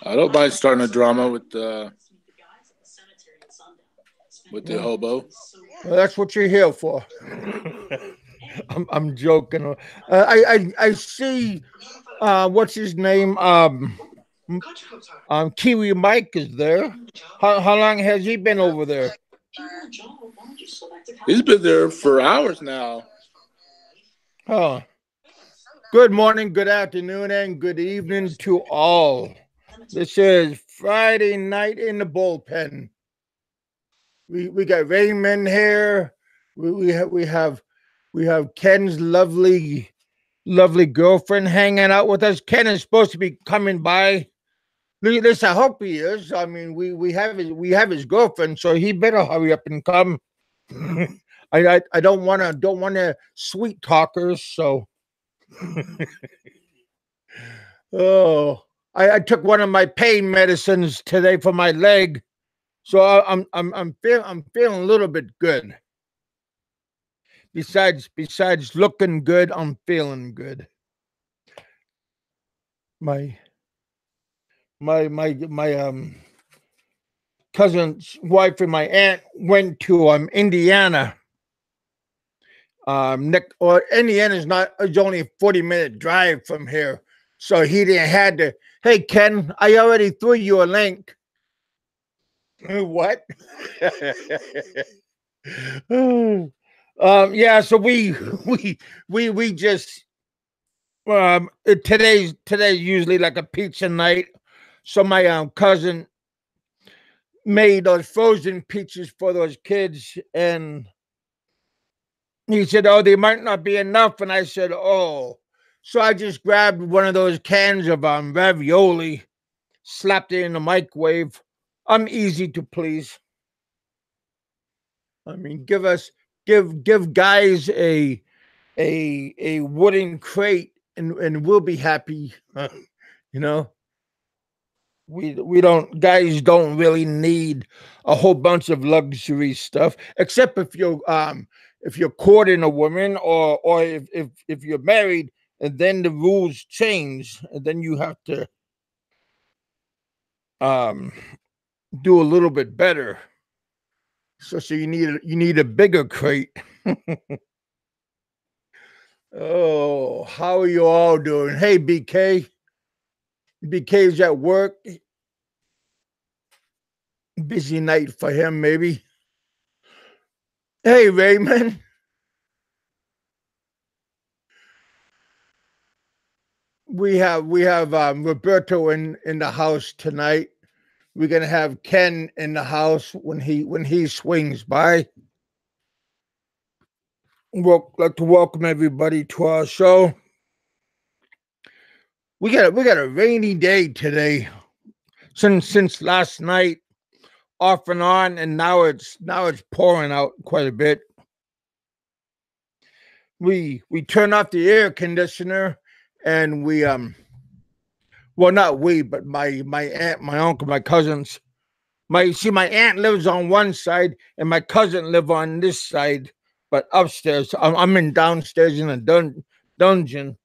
I don't mind starting a drama with the hobo. Well, that's what you're here for. I'm joking. I see. What's his name? Kiwi Mike is there. How long has he been over there? He's been there for hours now. Oh, good morning, good afternoon, and good evening to all. This is Friday night in the bullpen. We got Raymond here. We have Ken's lovely girlfriend hanging out with us. Ken is supposed to be coming by. At least I hope he is. I mean, we have his girlfriend, so he better hurry up and come. I don't wanna sweet talkers. So oh, I took one of my pain medicines today for my leg, so I'm feeling a little bit good. Besides looking good, I'm feeling good. My my cousin's wife and my aunt went to Indiana. Nick, or Indiana is only a 40-minute drive from here, so he didn't had to. Hey Ken, I already threw you a link. What? Yeah. So we just today's usually like a pizza night. So my cousin made those frozen pizzas for those kids, and he said, "Oh, they might not be enough." And I said, "Oh." So I just grabbed one of those cans of ravioli, slapped it in the microwave. I'm easy to please. I mean, give guys a wooden crate, and we'll be happy. You know, we don't guys don't really need a whole bunch of luxury stuff, except if you're courting a woman, or if you're married, and then the rules change, and then you have to um do a little bit better. So you need a bigger crate. Oh, how are you all doing? Hey, BK. BK's at work. Busy night for him, maybe. Hey, Raymond. We have Roberto in the house tonight. We're gonna have Ken in the house when he swings by. Like to welcome everybody to our show. We got a rainy day today. Since last night, off and on, and now it's pouring out quite a bit. We turn off the air conditioner, and we well, not we, but my aunt, my uncle, my cousins. My aunt lives on one side, and my cousin live on this side, but upstairs. I'm in downstairs in a dungeon.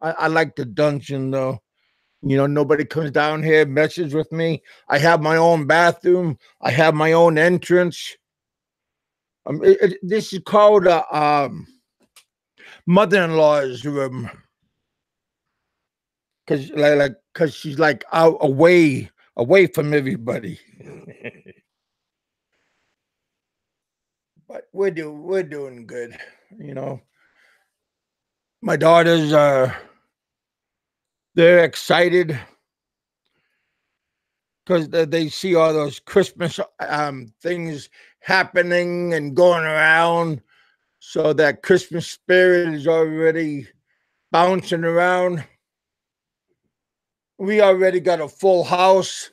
I like the dungeon though. Nobody comes down here, messes with me. I have my own bathroom. I have my own entrance. This is called mother-in-law's room, because she's like out away from everybody. But we're doing good. You know, my daughters are they're excited because they see all those Christmas things happening and going around. So that Christmas spirit is already bouncing around. We already got a full house.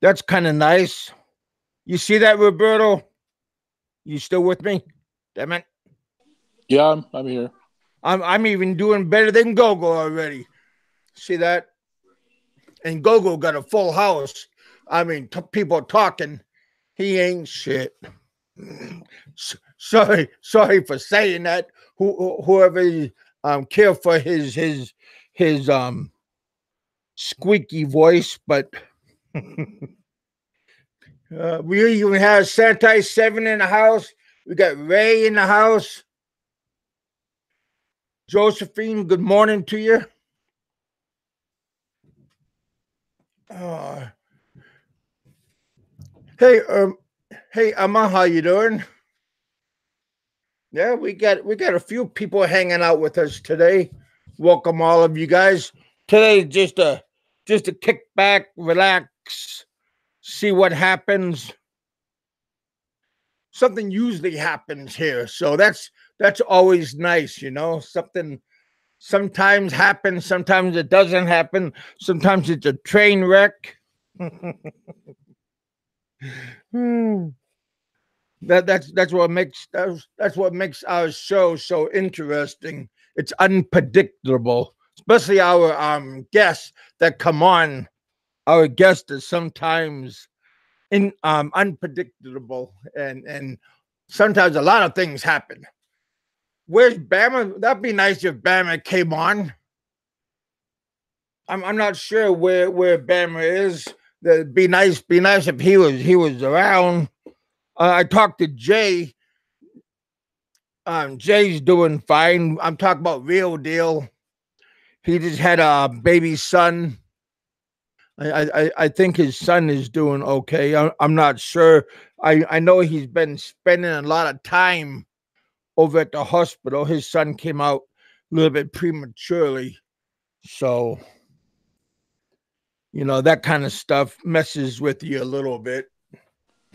That's kind of nice. You see that, Roberto? You still with me? Damn it. Yeah, I'm here. I'm even doing better than Gogo already. See that? And Gogo got a full house. I mean, people talking. He ain't shit. Sorry for saying that. Whoever care for his squeaky voice, but we even have Santai 7 in the house. We got Ray in the house. Josephine, good morning to you. Hey, hey, Emma, how you doing? Yeah, we got a few people hanging out with us today. Welcome all of you guys. Today just a kick back, relax, see what happens. Something usually happens here, so that's always nice, you know. Something sometimes happens, sometimes it doesn't happen, sometimes it's a train wreck. That's what makes our show so interesting. It's unpredictable, especially our guests that come on. Our guest is sometimes unpredictable, and sometimes a lot of things happen. Where's Bama? That'd be nice if Bama came on. I'm not sure where Bama is. That'd be nice if he was around. I talked to Jay. Jay's doing fine. I'm talking about Real Deal. He just had a baby son. I think his son is doing okay. I'm not sure. I know he's been spending a lot of time over at the hospital. His son came out a little bit prematurely. So, you know, that kind of stuff messes with you a little bit.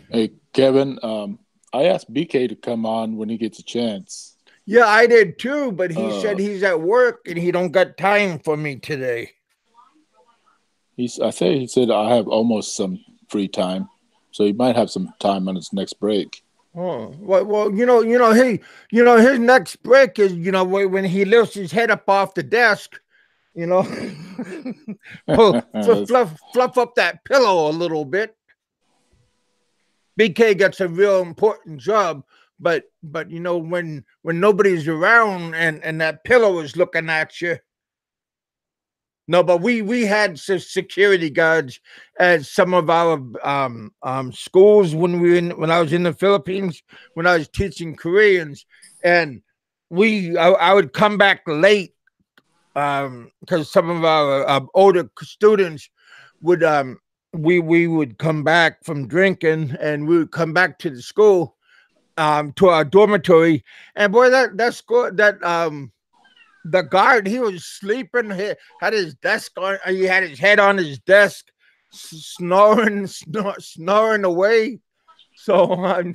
Hey, Kevin, I asked BK to come on when he gets a chance. Yeah, I did too, but he said he's at work and he don't got time for me today. He said I have almost some free time, so he might have some time on his next break. Oh, well, hey, his next break is, when he lifts his head up off the desk, fluff up that pillow a little bit. BK gets a real important job, but when nobody's around and that pillow is looking at you. No, but we had security guards at some of our schools when I was in the Philippines, when I was teaching Koreans, and I would come back late because some of our older students would we would come back from drinking and we would come back to the school to our dormitory, and boy, that school the guard, he was sleeping. He had his desk on. He had his head on his desk, snoring away. So I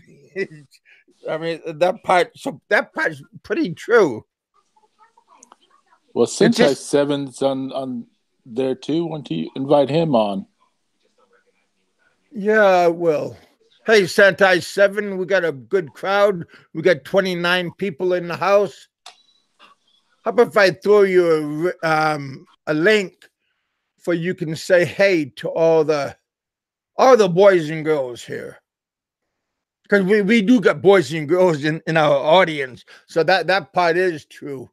mean that part's pretty true. Well, Sentai 7's on there too. Why don't you invite him on? Yeah, well. Hey, Sentai 7, we got a good crowd. We got 29 people in the house. How about if I throw you a link for you can say hey to all the boys and girls here? Because we do got boys and girls in our audience, so that part is true.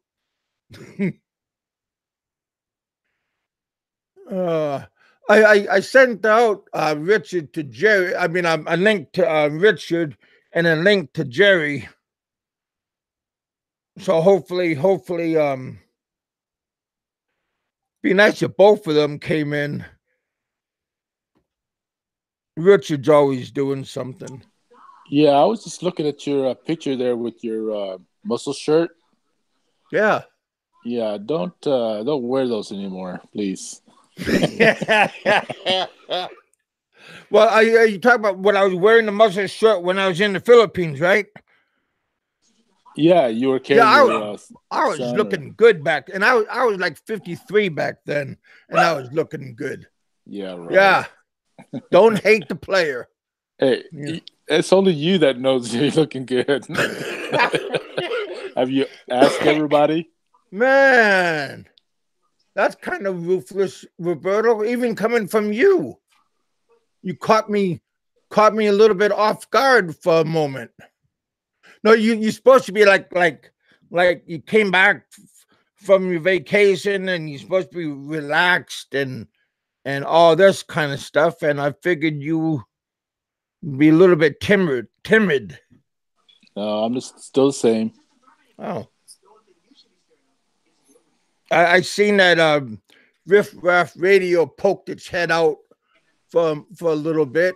I sent out Richard to Jerry. I mean, a link to Richard and a link to Jerry. So hopefully, be nice if both of them came in. Richard's always doing something. Yeah, I was just looking at your picture there with your muscle shirt. Yeah. Yeah, don't wear those anymore, please. Well, are you talking about when I was wearing the muscle shirt when I was in the Philippines, right? Yeah, you were carrying. I was looking good back, and I was like 53 back then, and I was looking good. Yeah, right. Yeah, don't hate the player. Hey, it's only you that knows you're looking good. Have you asked everybody? Man, that's kind of ruthless, Roberto. Even coming from you, you caught me a little bit off guard for a moment. No, you're supposed to be like you came back from your vacation and you're supposed to be relaxed and and all this kind of stuff. And I figured you be a little bit timid. No, I'm just still the same. Oh, I seen that Riff Raff Radio poked its head out for a little bit.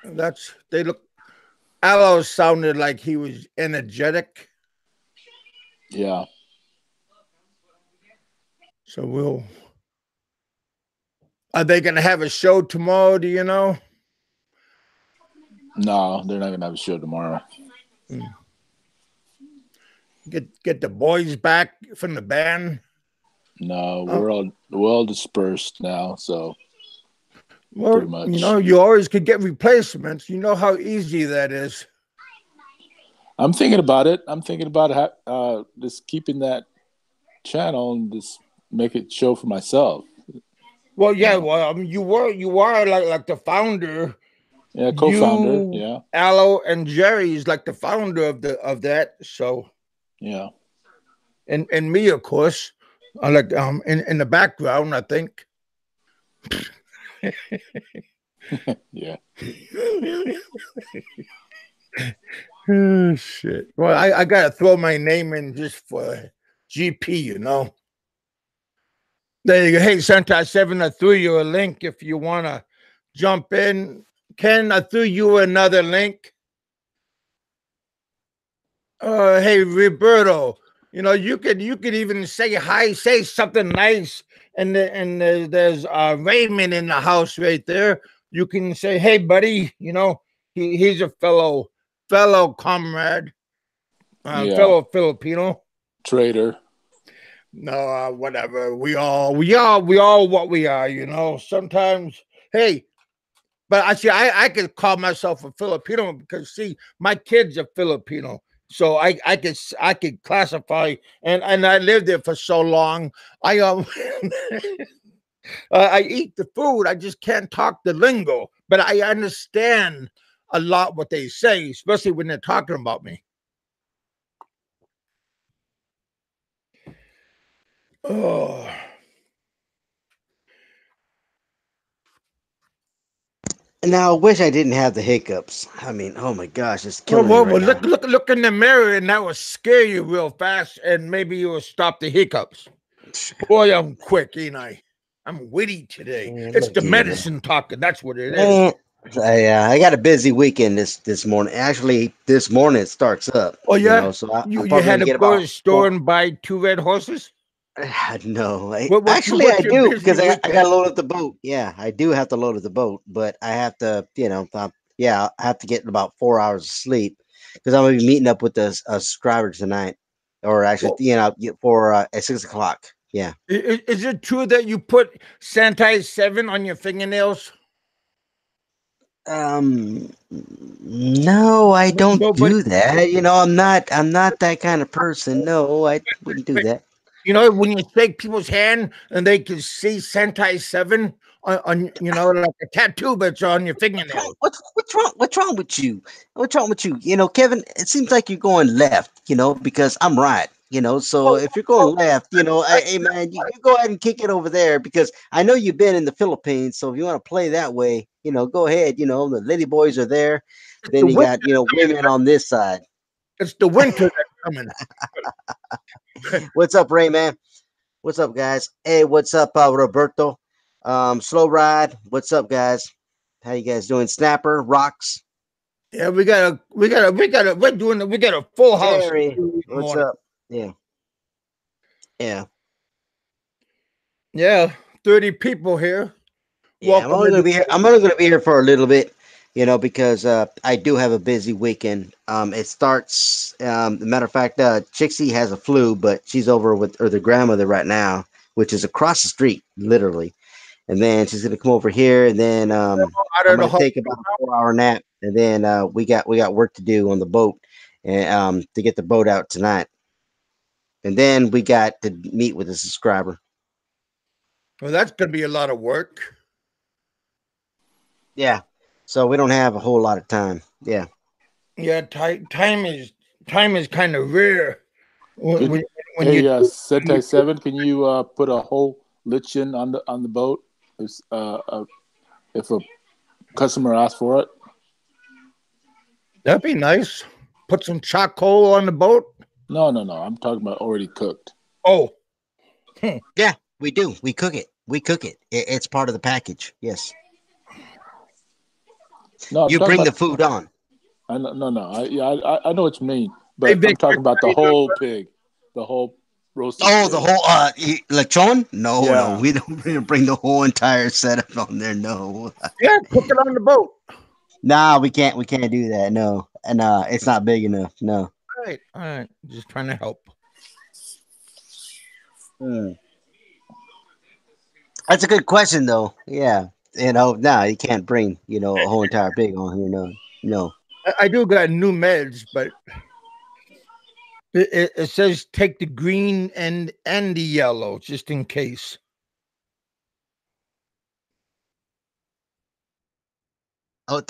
That's they look. Aloe sounded like he was energetic. Yeah. So we'll. Are they going to have a show tomorrow? Do you know? No, they're not gonna have a show tomorrow. Hmm. Get the boys back from the band. No, Oh, we're all dispersed now, so well, pretty much. you always could get replacements. You know how easy that is. I'm thinking about it. I'm thinking about just keeping that channel and just make it show for myself. Well, You yeah. know. Well, you are like the founder. Yeah, co-founder. You, Yeah, Aloe, and Jerry is like the founder of that. So, yeah, and me, of course, I like in the background. I think. yeah. Oh, shit. Well, I gotta throw my name in just for GP. There you go. Hey, Sentai 7, I threw you a link if you want to jump in. Ken, I threw you another link. Hey, Roberto, you could even say hi, say something nice, and there's Raymond in the house right there. You can say, hey, buddy, he's a fellow comrade, Yeah. fellow Filipino. Trader. No, whatever. We all what we are. Sometimes, hey, but actually, I could call myself a Filipino because see, my kids are Filipino, so I could classify, and I lived there for so long. I I eat the food. I just can't talk the lingo, but I understand a lot what they say, especially when they're talking about me. Oh. Now, I wish I didn't have the hiccups. I mean, oh my gosh, it's Well, killing me well, right well, look, now. look, look in the mirror, and that will scare you real fast, and maybe you will stop the hiccups. Boy, I'm quick, ain't I? I'm witty today. Man, It's look the here, man. medicine talking. That's what it is. Man, I got a busy weekend this morning. Actually, this morning it starts up. Oh yeah, So I'm you probably had gonna to get go to about the store and buy two red horses. No, What actually I what's your do busy because I got weekend? to load up the boat. Yeah, I do have to load up the boat, but I have to, yeah, I have to get about 4 hours of sleep because I'm gonna be meeting up with the subscriber tonight, or actually, Well, for at 6 o'clock. Yeah. is it true that you put Santai 7 on your fingernails? No, I don't Nobody. do that. I'm not that kind of person. No, I wouldn't do that. When you shake people's hand and they can see Sentai 7 like a tattoo that's on your What's wrong? fingernail. What's wrong with you? What's wrong with you? Kevin, it seems like you're going left, because I'm right. So Oh, if you're going oh, left, hey man, you go ahead and kick it over there because I know you've been in the Philippines. So if you want to play that way, go ahead. The lady boys are there. it's the Then you winter. got, women on this side. It's the winter that's coming. What's up, Ray man? What's up, guys? Hey, what's up, Roberto? Slow ride. What's up, guys? How you guys doing? Snapper, rocks. Yeah, we got a full house Jerry, in the what's morning. up? Yeah, yeah, Yeah, 30 people here. yeah. I'm Welcome only gonna to be here. I'm only gonna be here for a little bit, because I do have a busy weekend. It starts. Matter of fact, Chixie has a flu, but she's over with her grandmother right now, which is across the street, literally. And then she's gonna come over here, and then out I'm of the gonna home. take about a 4 hour nap, and then we got work to do on the boat, and to get the boat out tonight, and then we got to meet with a subscriber. Well, that's going to be a lot of work. Yeah. So we don't have a whole lot of time. Yeah. Yeah, time is kind of rare when Could when, when you Hey, do. Sentai 7, can you put a whole lichen on the boat. If a customer asks for it. That'd be nice. Put some charcoal on the boat. No, no, no. I'm talking about already cooked. Oh, Yeah, we do. We cook it. We cook it. It's part of the package. Yes. No, I'm You talking bring the about. food on. No, no. I know what you mean, hey but I'm Victor, talking about how the you doing? whole pig, the whole roasted Oh, the pig. whole lechon? No, no, Yeah. we don't bring the whole entire setup on there. No. Yeah, cook it on the boat. Nah, we can't do that. No. And it's not big enough. No. All right. Just trying to help. Hmm. That's a good question though. Yeah. No, you can't bring, a whole entire pig on here. No. No. I do got new meds, but it says take the green and the yellow just in case. Oh,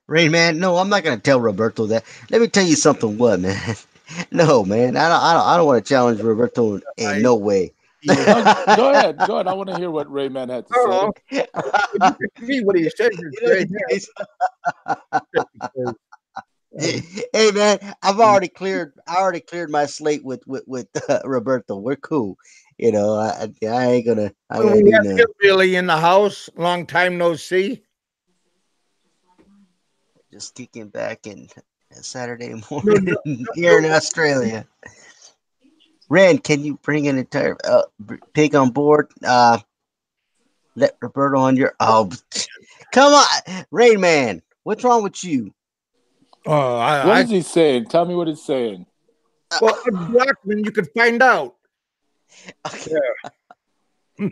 Rain man, no, I'm not gonna tell Roberto that. Let me tell you something. What, man? No, man, I don't want to challenge Roberto in I no way. No, go ahead. Go ahead. I want to hear what Rayman had to say. oh, you can see what he says is right now. Hey man, I already cleared my slate with Roberto. We're cool. I ain't gonna We do have nothing. Hillbilly in the house. Long time no see. Just kicking back and Saturday No, morning here in Australia. Rand, can you bring an entire pig on board? Let Roberto on your. Oh, come on, Rain Man. What's wrong with you? oh, What is he saying? Tell me what he's saying. well, Blackman, you could find out. Okay, Yeah. I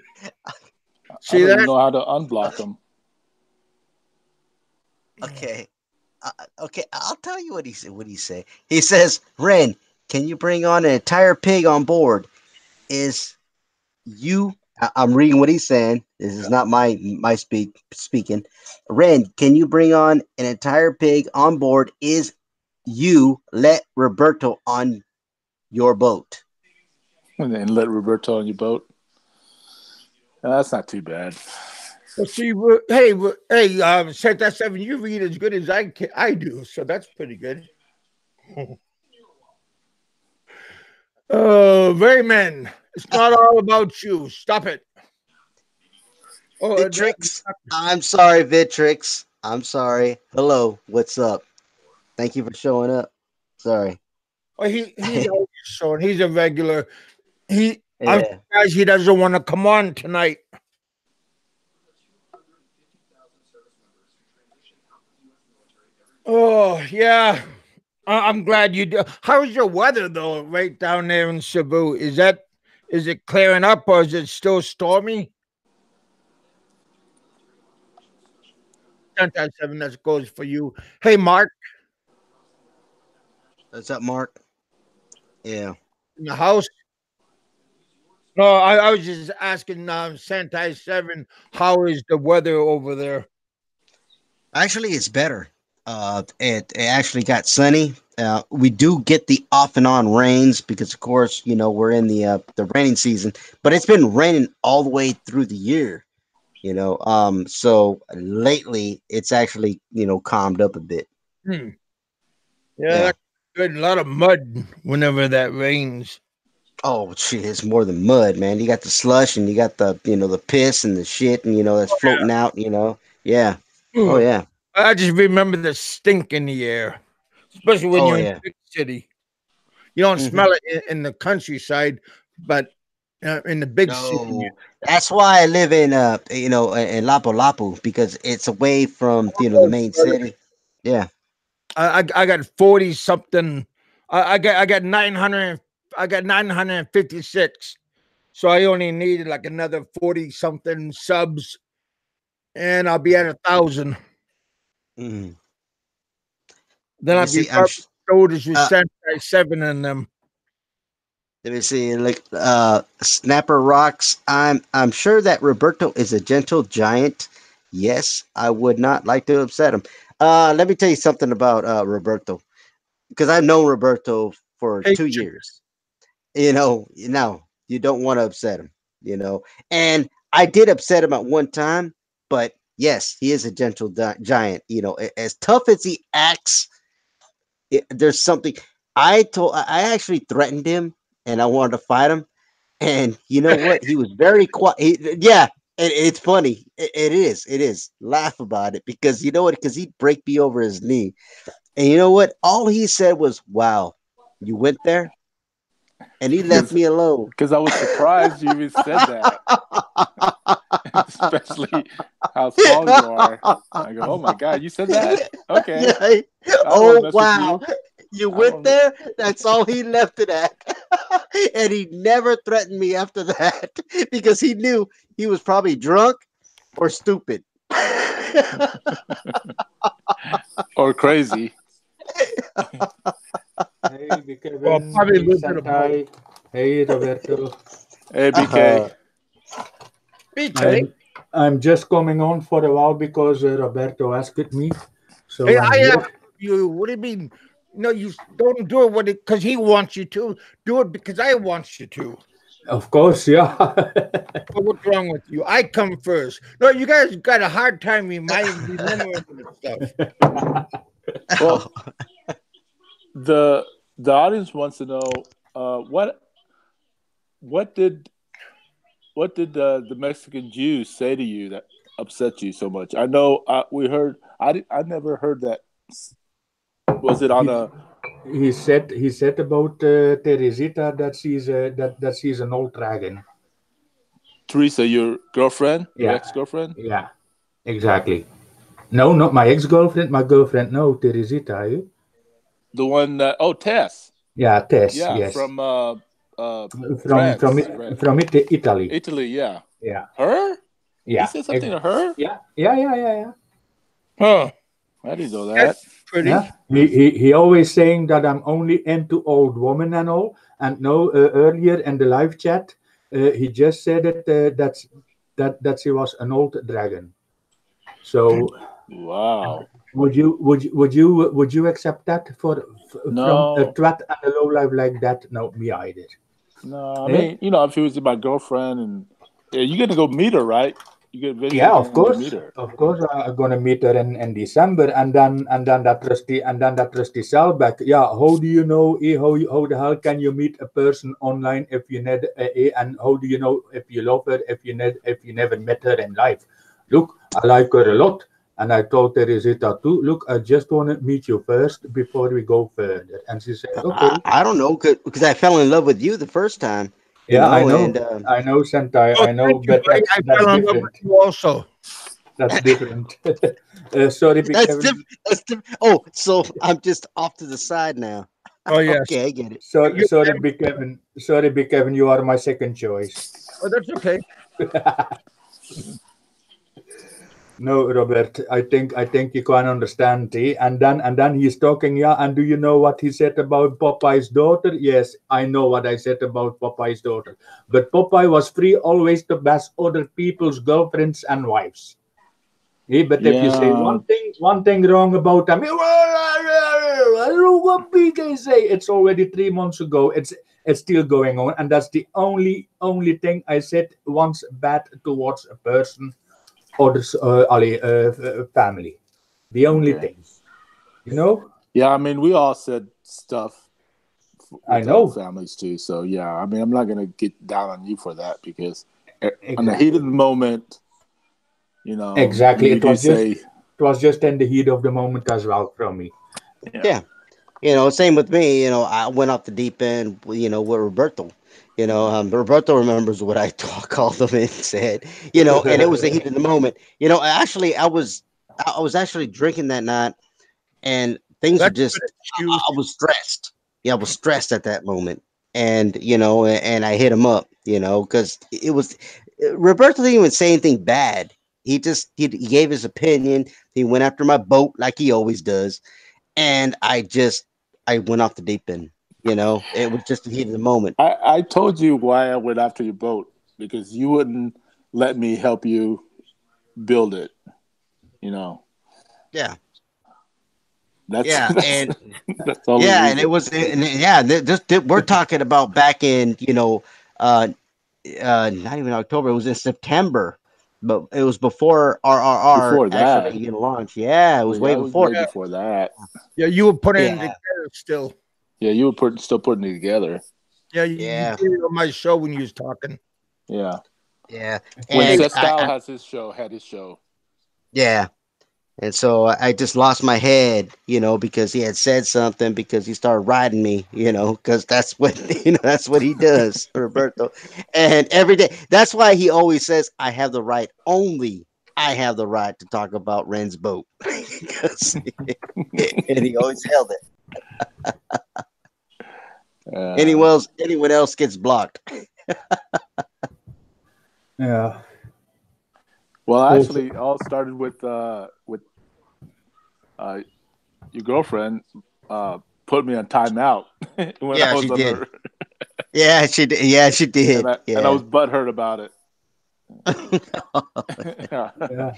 See don't even that? know how to unblock him. okay, okay. I'll tell you what he said. What he say? He says, "Ren, can you bring on an entire pig on board? Is you?" I'm reading what he's saying. This is not my speaking. Ren, can you bring on an entire pig on board? Is you let Roberto on your boat? And then let Roberto on your boat. That's not too bad. Well, see, hey, set that seven. You read as good as I do, so that's pretty good. Rayman, it's not all about you. Stop it. Oh, Vitrix. I'm sorry, Vitrix. I'm sorry. Hello, what's up? Thank you for showing up. Sorry. he's always showing. He's a regular. I'm Yeah. surprised he doesn't want to come on tonight. Oh yeah, I'm glad you do. How's your weather though, right down there in Cebu? Is it clearing up or is it still stormy? 10-7, that goes for you. Hey, Mark, What's up, Mark? Yeah. in the house. No, I was just asking Santai 7, how is the weather over there? Actually, it's better. It actually got sunny. We do get the off and on rains because, of course, we're in the raining season. But it's been raining all the way through the year. So lately it's actually calmed up a bit. Hmm. Yeah, Yeah. that's good. A lot of mud whenever that rains. Oh shit, it's more than mud, man. You got the slush and you got the piss and the shit and that's floating out. Yeah. Oh Ugh. yeah. I just remember the stink in the air, especially when Oh you're in yeah. a big city. You don't Hmm. smell it in the countryside, but in the big city, No. That's why I live in Lapu Lapu because it's away from the main city. Yeah. I got 40 something. I got 900. I got 956. So I only needed like another 40 something subs, and I'll be at 1,000. Hmm. Then Let me I'll be see. rubbing shoulders with Uh Sentai 7 in them. Let me see. Like Snapper rocks. I'm sure that Roberto is a gentle giant. Yes, I would not like to upset him. Let me tell you something about Roberto because I've known Roberto for Hey, 2 years. You don't want to upset him. And I did upset him at one time, but yes, he is a gentle giant. As tough as he acts, there's something. I actually threatened him, and I wanted to fight him. And you know what? He was very quiet. Yeah, it's funny. It is. It is. Laugh about it because you know what? Because he'd break me over his knee. And you know what? All he said was, "Wow, you went there," and he left me alone. Because I was surprised you even said that, especially how small you are. I go, oh my God, you said that? Okay. Yeah. I don't want to Oh mess wow. with You you. I went don't. there? That's all he left it at. And he never threatened me after that because he knew he was probably drunk or stupid. Or crazy. Hey, Well, Kevin. probably a Hey, little bit of both. Sentai. Hey, Roberto. Hey, BK. Uh, BK. I'm just coming on for a while because Roberto asked me, so Hey, I'm I here. asked you. What do you mean? No, you don't do it because he wants you to. Do it because I want you to. Of course, yeah. Well, what's wrong with you? I come first. No, you guys got a hard time remembering this stuff. Well, the audience wants to know what did the Mexican Jews say to you that upset you so much? I know we heard. I never heard that. Was it on he, a he said about Teresita that she's an old dragon. Teresa, your girlfriend, your Yeah, ex-girlfriend? yeah, exactly. No, not my ex-girlfriend. My girlfriend, no, Teresita. Eh? The one that Tess. Yeah, Tess. Yeah, Yes, from from from France, right? from Italy. Italy, yeah. Yeah, Her? He yeah, said something to her? yeah. Huh? I didn't know that. That's pretty. Yeah, he always saying that I'm only into old women and all. And no, earlier in the live chat, he just said that she was an old dragon. So Wow. would you accept that from a No, twat and a low life like that? No, me either. no. I Eh? mean, if he was my girlfriend, and you're gonna go meet her, right? You get Yeah, eventually going to meet her. of course, I'm gonna meet her in December, and then that trusty Selbach. Yeah, how do you know? How the hell can you meet a person online if you and how do you know if you love her if you never met her in life? Look, I like her a lot, and I told Teresita too. Look, I just want to meet you first before we go further. And she said, okay. I don't know because I fell in love with you the first time, Yeah, I and know, I know, Sentai, Oh, I know, thank you, but buddy. I that's fell in love with different. you also. That's different. Sorry, Big that's Kevin. different. That's different. Oh, so I'm just off to the side now. Oh yes. Okay, I get it. Sorry, You, sorry, Big Kevin. Sorry, Big Kevin. You are my second choice. oh, that's okay. No, Robert. I think you can understand. And then he's talking. Yeah. And do you know what he said about Popeye's daughter? Yes, I know what I said about Popeye's daughter. But Popeye was free always to bash other people's girlfriends and wives. But if you say Yeah. one thing wrong about them, I don't know what BK say. It's already 3 months ago. It's still going on, and that's the only thing I said once bad towards a person or family. The only Okay. thing, you know. Yeah, I mean, we all said stuff I with other know families too. So yeah, I mean, I'm not gonna get down on you for that because on the heat of exactly. the moment, Exactly. you It do was just say, it was just in the heat of the moment as well from me. yeah, Yeah, same with me. I went off the deep end. With Roberto. Roberto remembers what I called him and said. And it was the heat of the moment. Actually, I was actually drinking that night, and things were That's a just. good excuse. I was stressed. Yeah, I was stressed at that moment, and and I hit him up. Because it was Roberto didn't even say anything bad. He gave his opinion. He went after my boat like he always does, and I went off the deep end. It was just the heat of the moment. I told you why I went after your boat because you wouldn't let me help you build it. You know, Yeah, that's yeah, that's and that's the only yeah, and it reason. was, and yeah, we're talking about back in, uh, not even October. It was in September, but it was before RRR Before actually that, even launched. Yeah, it well, was way yeah, it was before. way Yeah, before that. yeah, you were putting it Yeah, together still. Yeah, you were still putting it together. Yeah, you yeah, did it on my show when you was talking. Yeah, yeah, when Hey, and Sestow has his show, had his show. yeah. And so I just lost my head, because he had said something because he started riding me, because that's what that's what he does, Roberto. And every day, that's why he always says, "I have the right, only I have the right to talk about Ren's boat," because and he always held it. Uh, Anyone else gets blocked. Yeah. well, Also, actually, it all started with uh, your girlfriend put me on timeout when I Yeah, was she on did. her, Yeah, she did. Yeah, she and did. I Yeah. was butthurt about it. Yeah. yeah.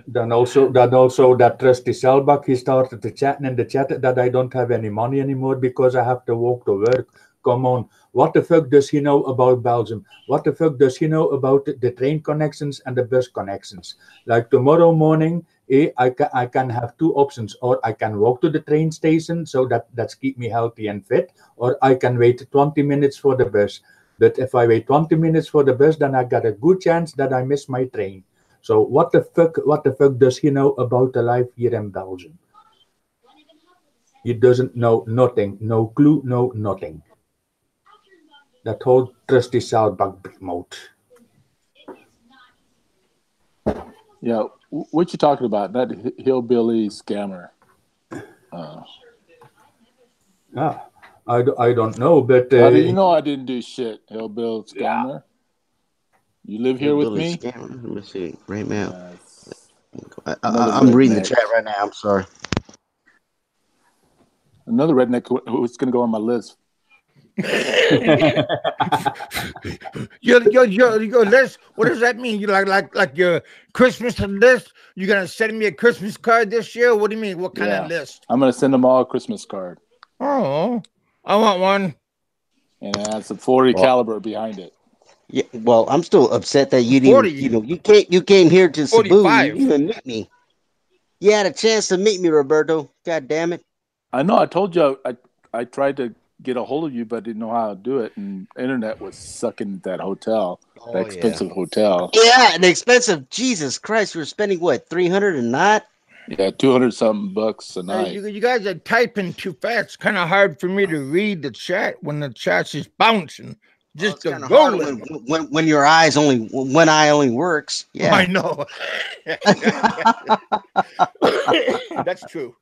Then also that trusty Selbach, he started to chat in the chat that I don't have any money anymore because I have to walk to work. Come on, what the fuck does he know about Belgium? What the fuck does he know about the train connections and the bus connections? Like tomorrow morning, I can have two options, or I can walk to the train station, so that's keep me healthy and fit, or I can wait 20 minutes for the bus. But if I wait 20 minutes for the bus, then I got a good chance that I miss my train. So what the fuck does he know about the life here in Belgium? He doesn't know nothing, no clue, no nothing. That whole trusty Southbank mode. Yeah, what you talking about? That hillbilly scammer. Uh, Ah, I don't know, but how do you know I didn't do shit, hillbilly yeah, scammer? You live here with Hillbilly me? scammer. Let me see. Right now. Yes. Another I'm reading the redneck. chat right now. I'm sorry. Another redneck who's going to go on my list. your list. What does that mean? You like your Christmas list? You gonna send me a Christmas card this year? What do you mean? What kind of Yeah, list? I'm going to send them all a Christmas card, Oh, I want one. and it has a 40 Well, caliber behind it. yeah, well, I'm still upset that you didn't even, 40, you came here to Cebu. You didn't 45. even meet me. You had a chance to meet me, Roberto. God damn it. I know. I told you I tried to get a hold of you, but I didn't know how to do it, and internet was sucking at that hotel, that Oh yeah. expensive hotel. Yeah, and expensive. Jesus Christ, we were spending what, 300 a night? Yeah, 200 something bucks a Hey, night. you guys are typing too fast. It's kind of hard for me to read the chat when the chat's just bouncing, Oh, just it's a kind of hard when rolling. when your eyes only one eye only works. I Yeah. know. That's true.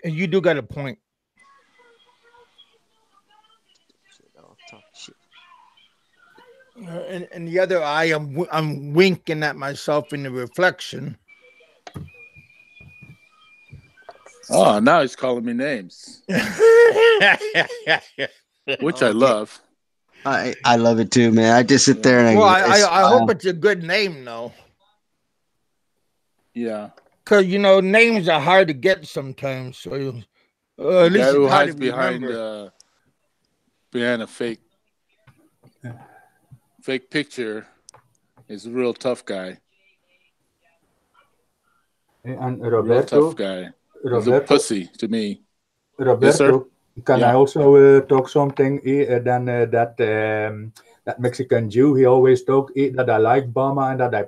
You do got a point. Oh, talk shit. And the other eye, I'm winking at myself in the reflection. Oh, now he's calling me names, which I Okay. love. I love it too, man. I just sit there Yeah, and Well, I I hope smile. it's a good name though, yeah. because names are hard to get sometimes. So The at guy least it's who hard to hides behind remember. behind a fake picture is a real tough guy. and Real tough Roberto, guy. He's a Roberto, pussy to me. Yes, sir. Roberto, can I Yeah. also talk something? Then that Mexican Jew, he always talk that I like Obama and that I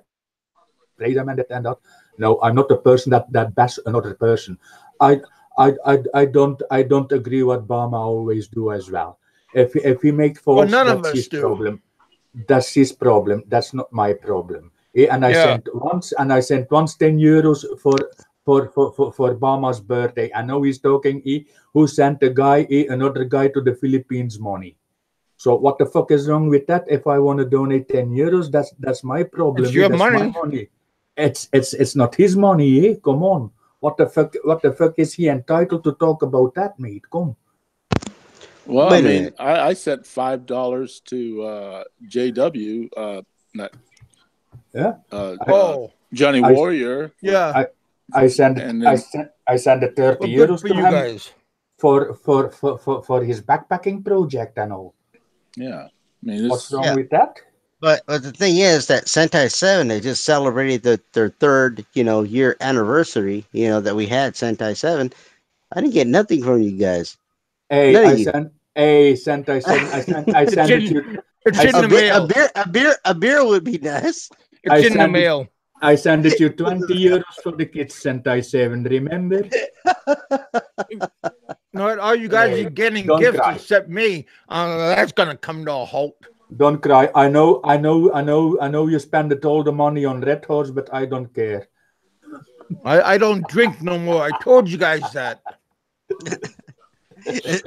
praise him and that and that. No, I'm not the person that bash another person. I I don't agree what Obama always do as well. If he make Well, faults, none of that's us his do. problem. That's his problem. That's not my problem. And I Yeah. sent once €10 for Obama's birthday. I know he's talking. Who sent a guy, another guy to the Philippines money. So what the fuck is wrong with that? If I want to donate €10, that's my It's problem. your That's my money. money. It's not his money. Come on. What the fuck is he entitled to talk about that, mate? Come. Well, I Wait a mean, minute. I sent $5 to JW, not Yeah. uh, I uh, Oh, Johnny I Warrior, yeah. I I send it. and I then send I send the 30 Well, good euros for to you him guys. for his backpacking project and all. yeah, mean, What's this. wrong Yeah, with that? but the thing is that Sentai Seven, they just celebrated their third year anniversary. That we had Sentai Seven. I didn't get nothing from you guys. Hey, None of I you. sent. Hey, sent. I sent. I It's sent it in you. it's I in A the sent. bit, a mail. beer, a beer would be nice. I It's in the sent it. mail. I sent it you 20 euros for the kids. Sent I 7. Remember? No, all you guys are Hey, getting don't gifts cry. except me. That's gonna come to a halt. Don't cry. I know. I know. I know. I know. You spent all the money on Red Horse, but I don't care. I don't drink no more. I told you guys that.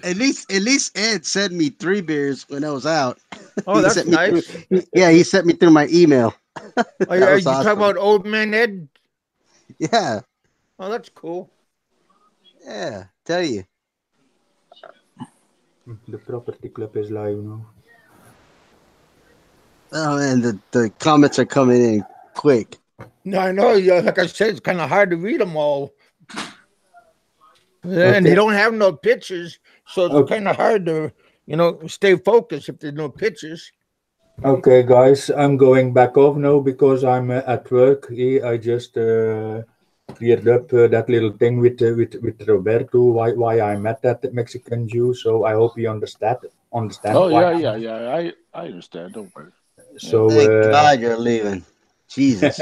At least Ed sent me 3 beers when I was out. Oh, He that's sent me through. nice. He sent me through my email. That Are was you talking awesome. about old man Ed? Yeah, Oh, that's cool. yeah. Tell you. The property club is live now. Oh man, the comments are coming in quick. No, I know. Yeah, like I said, it's kind of hard to read them all, and they Okay. don't have no pictures, so it's Okay. kind of hard to stay focused if there's no pictures. Okay, guys. I'm going back off now because I'm at work. I just cleared up that little thing with Roberto. Why I'm at that Mexican Jew. So I hope you understand Oh why yeah, I'm. yeah, yeah. I understand. Don't worry. Yeah. So Thank God you're leaving. Jesus.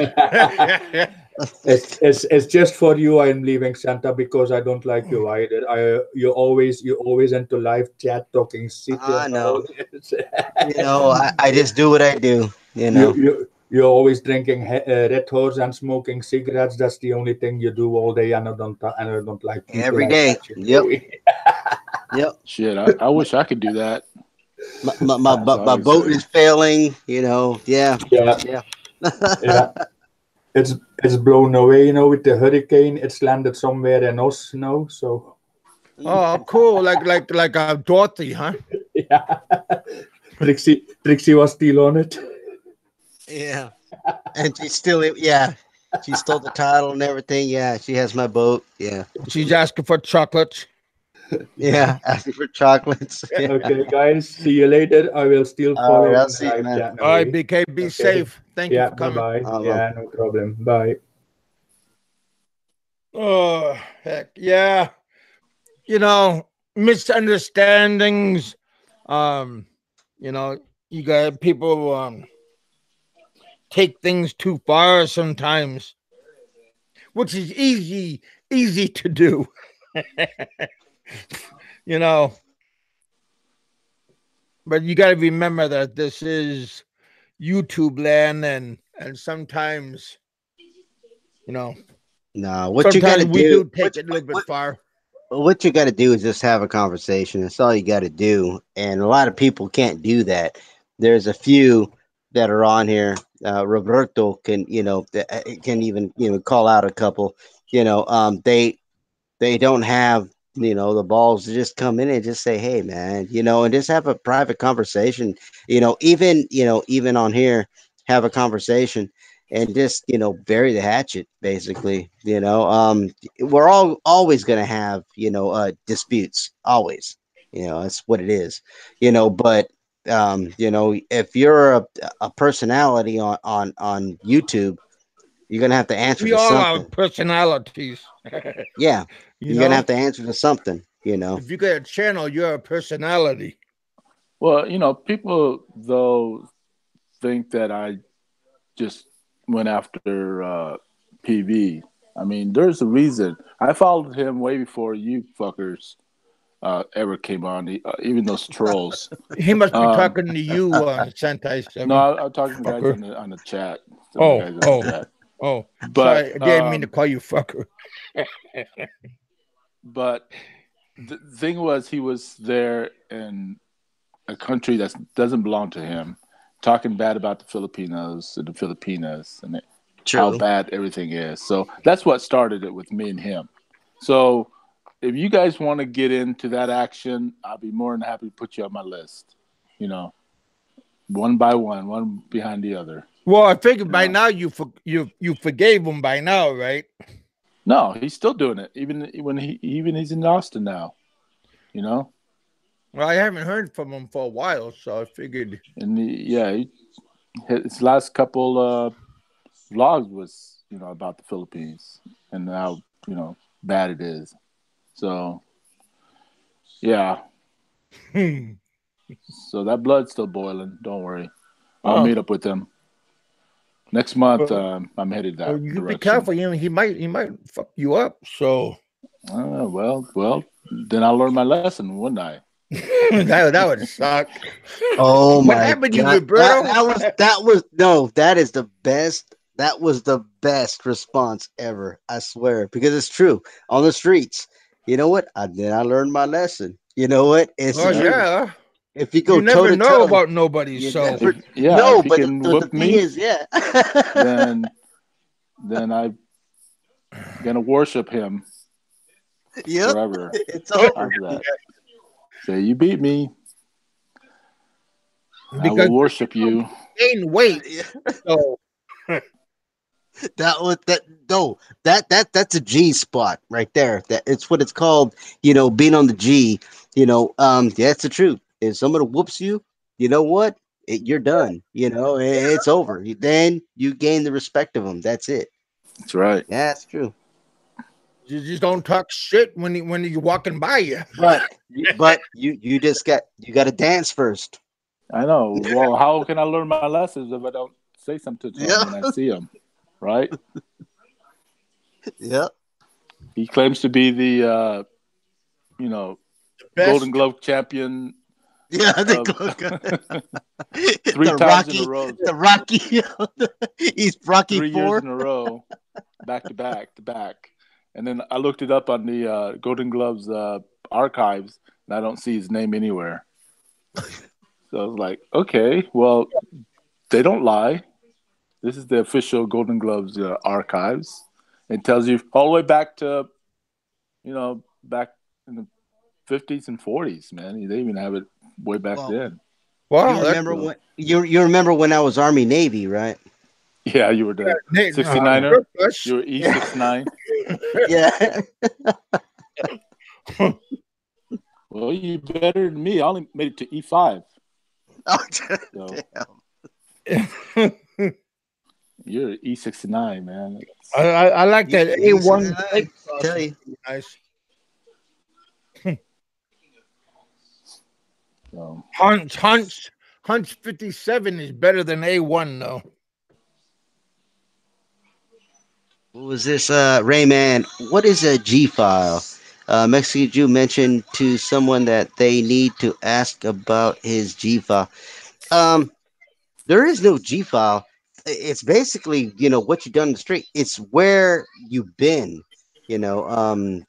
it's just for you. I'm leaving Santa because I don't like you either. You always into live chat talking shit and I all know. this. I just do what I do. You're always drinking Red Horse and smoking cigarettes. That's the only thing you do all day, and I don't like people Every like day. that. You Yep. know. Yep. Shit, I wish I could do that. That's all My I can boat say. is failing. Yeah. Yeah, Yeah. yeah. It's blown away. With the hurricane, it's landed somewhere in Oz now. So Oh, cool! Like Dorothy, huh? yeah, Trixie was still on it. Yeah. And she's still, yeah. She stole the title and everything. Yeah. She has my boat. Yeah. She's asking for chocolates. Yeah. Asking for chocolates. Yeah. Okay, guys. See you later. I will still All follow right. I'll on the see you, live man. chat All now. right, BK, be Okay. safe. Thank you Yeah. for Bye coming. bye. Well, Yeah. No problem. Bye. Oh, heck yeah. You know, misunderstandings. Um, you know, you got people take things too far sometimes, which is easy to do. you know, but you got to remember that this is YouTube land, and sometimes, you know, no, what you got to sometimes we do, do take it a little bit far. what you got to do is just have a conversation. That's all you got to do. And a lot of people can't do that. There's a few that are on here. Roberto can, can even, call out a couple. They don't have the balls to just come in and just say, hey man, and just have a private conversation, even on here, have a conversation and just bury the hatchet basically. We're all always going to have disputes, always. That's what it is. But if you're a personality on YouTube, you're gonna have to answer We to all have something. personalities. Yeah, you you're gonna have know, to answer to something. if you get a channel, you're a personality. Well, people though think that I just went after PV. I mean, there's a reason. I followed him way before you fuckers ever came on, even those trolls. He must be Um, talking to you, Sentai no, Seven I'm talking to guys fucker. on the chat. Some of the Oh, guys on the oh, chat. oh. But Sorry, I didn't mean to call you fucker. but the thing was, he was there in a country that doesn't belong to him, talking bad about the Filipinos and the Filipinas and how True. bad everything is. So that's what started it with me and him. So if you guys want to get into that action, I'll be more than happy to put you on my list. You know, one by one behind the other. Well, I figured You by know, now you forgave him by now, right? no, he's still doing it, even when he's in Austin now. You know, Well, I haven't heard from him for a while, so I figured. And his last couple vlogs was about the Philippines and how bad it is. So yeah, Hmm. so that blood's still boiling. Don't worry, I'll Oh, meet up with him next month. well, I'm headed well, that you be direction. careful. He might fuck you up. So Well, then I'll learn my lesson, wouldn't I? that would suck. Oh What my happened, to you, god. That Roberto? that was that was no, that is the best. That was the best response ever. I swear. Because it's true. On the streets. You know what? I learned my lesson. You know what? It's the Oh Yeah. truth. yeah, If you you go toe never to know toe, about nobody. you So never If no, he but can the whoop thing me, is, yeah. then I'm gonna worship him Yep. forever. It's over. After that, say you beat me, I because will worship you. gain weight. So That was that no that's a G spot right there. That it's what it's called, being on the G, yeah, it's the truth. If somebody whoops you, you know what? You're done. It's over. Then you gain the respect of them. That's it. That's right. Yeah, that's true. you just don't talk shit when he's walking by you. But you just got to dance first. I know. Well, how can I learn my lessons if I don't say something to him Yeah. when I see him? Right? Yeah. He claims to be the you know Golden Best. Glove champion Yeah, of three the times in a Rocky, row, the Rocky, he's Rocky 3 years Four. in a row, back to back to back. And then I looked it up on the Golden Gloves archives, and I don't see his name anywhere. So I was like, okay, well, they don't lie. This is the official Golden Gloves archives. It tells you all the way back to, back in the 50s and 40s, man. They even have it way back Well, then. you Wow, that's remember So, when you remember when I was Army Navy, right? yeah, you were the Nate, 69er. Bush. You were E69. Yeah. Well, you better than me. I only made it to E5. Oh, So damn. you're E69, man. I like that You see A1 that? plate Tell sauce. you. Nice. So, Hunch 57 is better than A1 though. What was this, Rayman? What is a G file? Mexican Jew mentioned to someone that they need to ask about his G file. Um, there is no G file. It's basically, what you've done in the street. It's where you've been,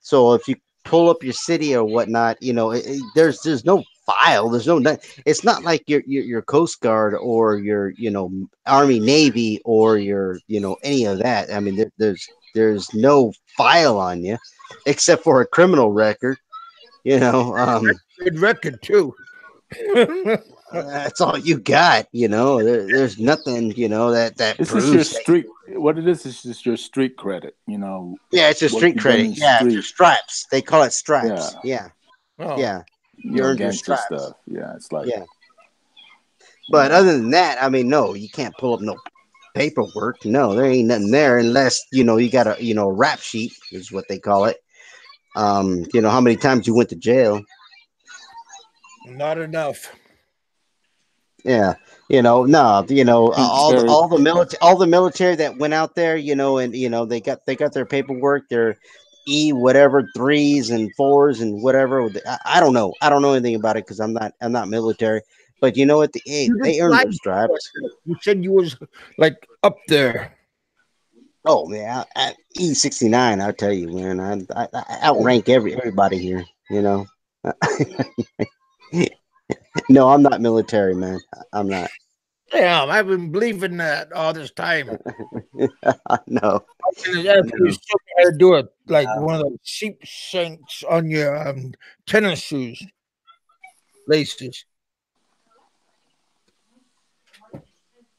So if you pull up your city or whatnot, there's no file. There's it's not like your Coast Guard or your, Army Navy or your, any of that. I mean, there's no file on you except for a criminal record, you know. Good record too. That's all you got, there's nothing, that this is your proves that. street. What it is just your street credit. Yeah, it's your What street you've done credit. in the Yeah, it's your street. stripes. They call it Yeah, stripes. Yeah, Oh, yeah. You earned your gangster stripes. stuff. Yeah, it's like, Yeah, but other than that, I mean, no, you can't pull up no paperwork. No, there ain't nothing there unless you got a rap sheet is what they call it. How many times you went to jail. not enough. Yeah, no, military. all the military that went out there, and they got their paperwork, their whatever threes and fours and whatever. I don't know. I don't know anything about it because I'm not military. But you know what? You They just earned lied. their stripes. You said you was like up there. Oh man, E69. I'll tell you, man. I Oh, outrank everybody here. No, I'm not military, man. I'm not. damn! I've been believing that all this time. No, And if you no. still gotta do it like one of those sheep shanks on your tennis shoes laces.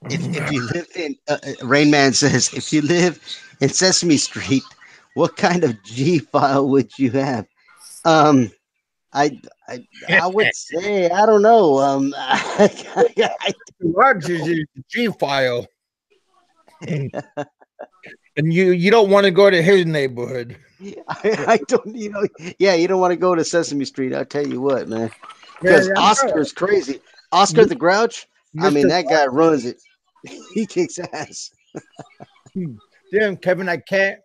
If you live in Rain Man says, if you live in Sesame Street, what kind of G file would you have? Um, I I would say I don't know. Rogers is the G file, and you don't want to go to his neighborhood. I don't, yeah, you don't want to go to Sesame Street. I'll tell you what, man, Yeah, because yeah, Oscar's crazy. Oscar the Grouch. I mean, Mister. that guy runs it. He kicks ass. Damn, Kevin, I can't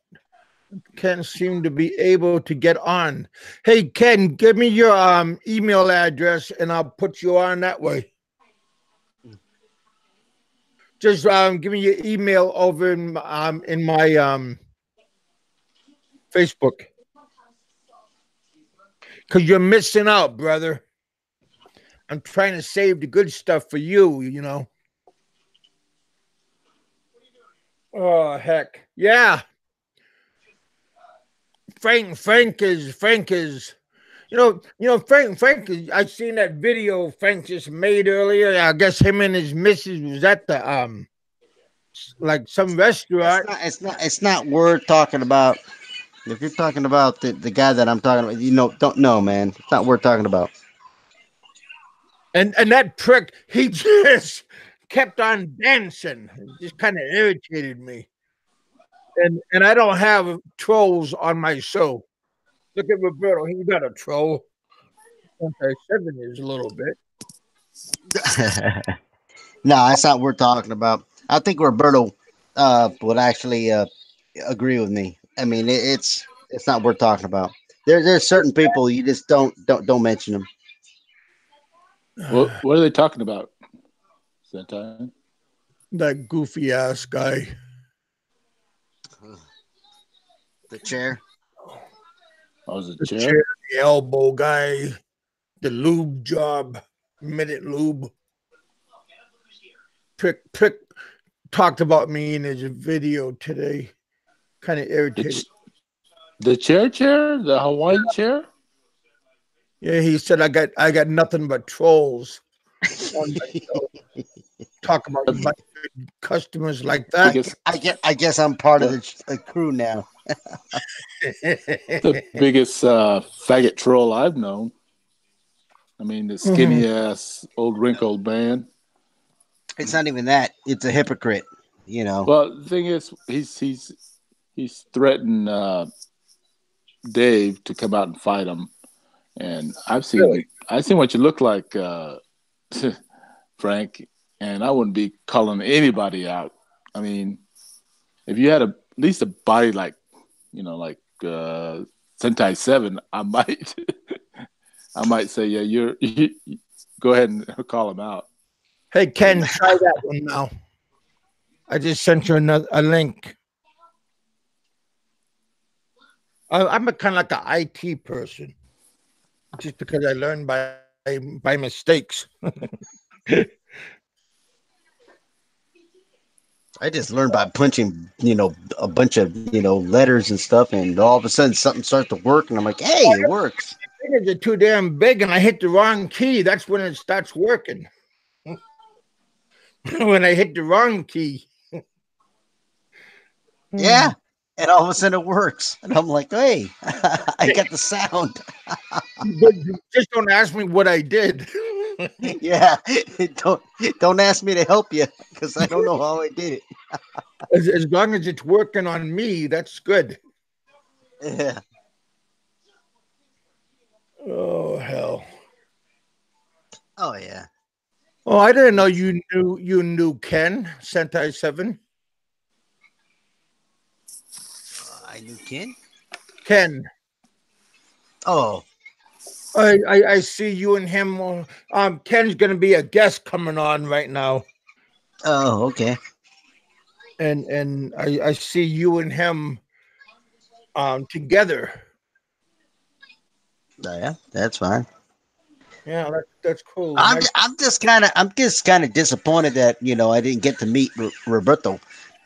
seem to be able to get on. Hey, Ken, give me your email address, and I'll put you on that way. Just give me your email over in my Facebook, because you're missing out, brother. I'm trying to save the good stuff for you, you know. Oh heck, yeah. Frank is. Frank is. I seen that video Frank just made earlier. I guess him and his missus was at the like some restaurant. It's not worth talking about. If you're talking about the guy that I'm talking about, don't know, man. It's not worth talking about. And that prick, he just kept on dancing. It just kind of irritated me. And I don't have trolls on my show. Look at Roberto. He got a troll. Seven is a little bit. No, it's not worth talking about. I think Roberto would actually agree with me. I mean, it's not worth talking about. There's certain people you just don't mention them. What are they talking about? Sentai? That goofy ass guy. The chair. Oh, was it The chair? chair, the elbow guy, the lube job, minute lube. Prick talked about me in his video today. Kind of The, irritated. ch- the chair, the Hawaiian chair. Yeah, he said I got nothing but trolls on my show. Talk about The customers like that. biggest, I guess I'm part of the, the crew now. the biggest faggot troll I've known. I mean, the skinny ass old wrinkled man. It's not even that. It's a hypocrite. Well, the thing is, he's threatened Dave to come out and fight him, and Really? I've seen what you look like, Frank, and I wouldn't be calling anybody out. I mean, if you had at least a body like, like Sentai Seven, I might, I might say, yeah, go ahead and call him out. Hey Ken, try that one now. I just sent you a link. I'm a kind of like an IT person, just because I learned by mistakes. I just learned by punching, a bunch of, letters and stuff, and all of a sudden something starts to work, and I'm like, hey, it works. Fingers are too damn big, and I hit the wrong key. That's when it starts working. When I hit the wrong key. Yeah. And all of a sudden it works. And I'm like, hey, I got the sound. Just don't ask me what I did. Yeah. Don't ask me to help you, because I don't know how I did it. As long as it's working on me, that's good. Yeah. Oh hell. Oh yeah. Oh, I didn't know you knew Ken Sentai 7. I knew Ken. Ken. Oh. I see you and him. Ken's gonna be a guest coming on right now. Oh, okay. And I see you and him together. Oh, yeah, that's fine. Yeah, that's cool. I'm just kind of disappointed that I didn't get to meet Roberto.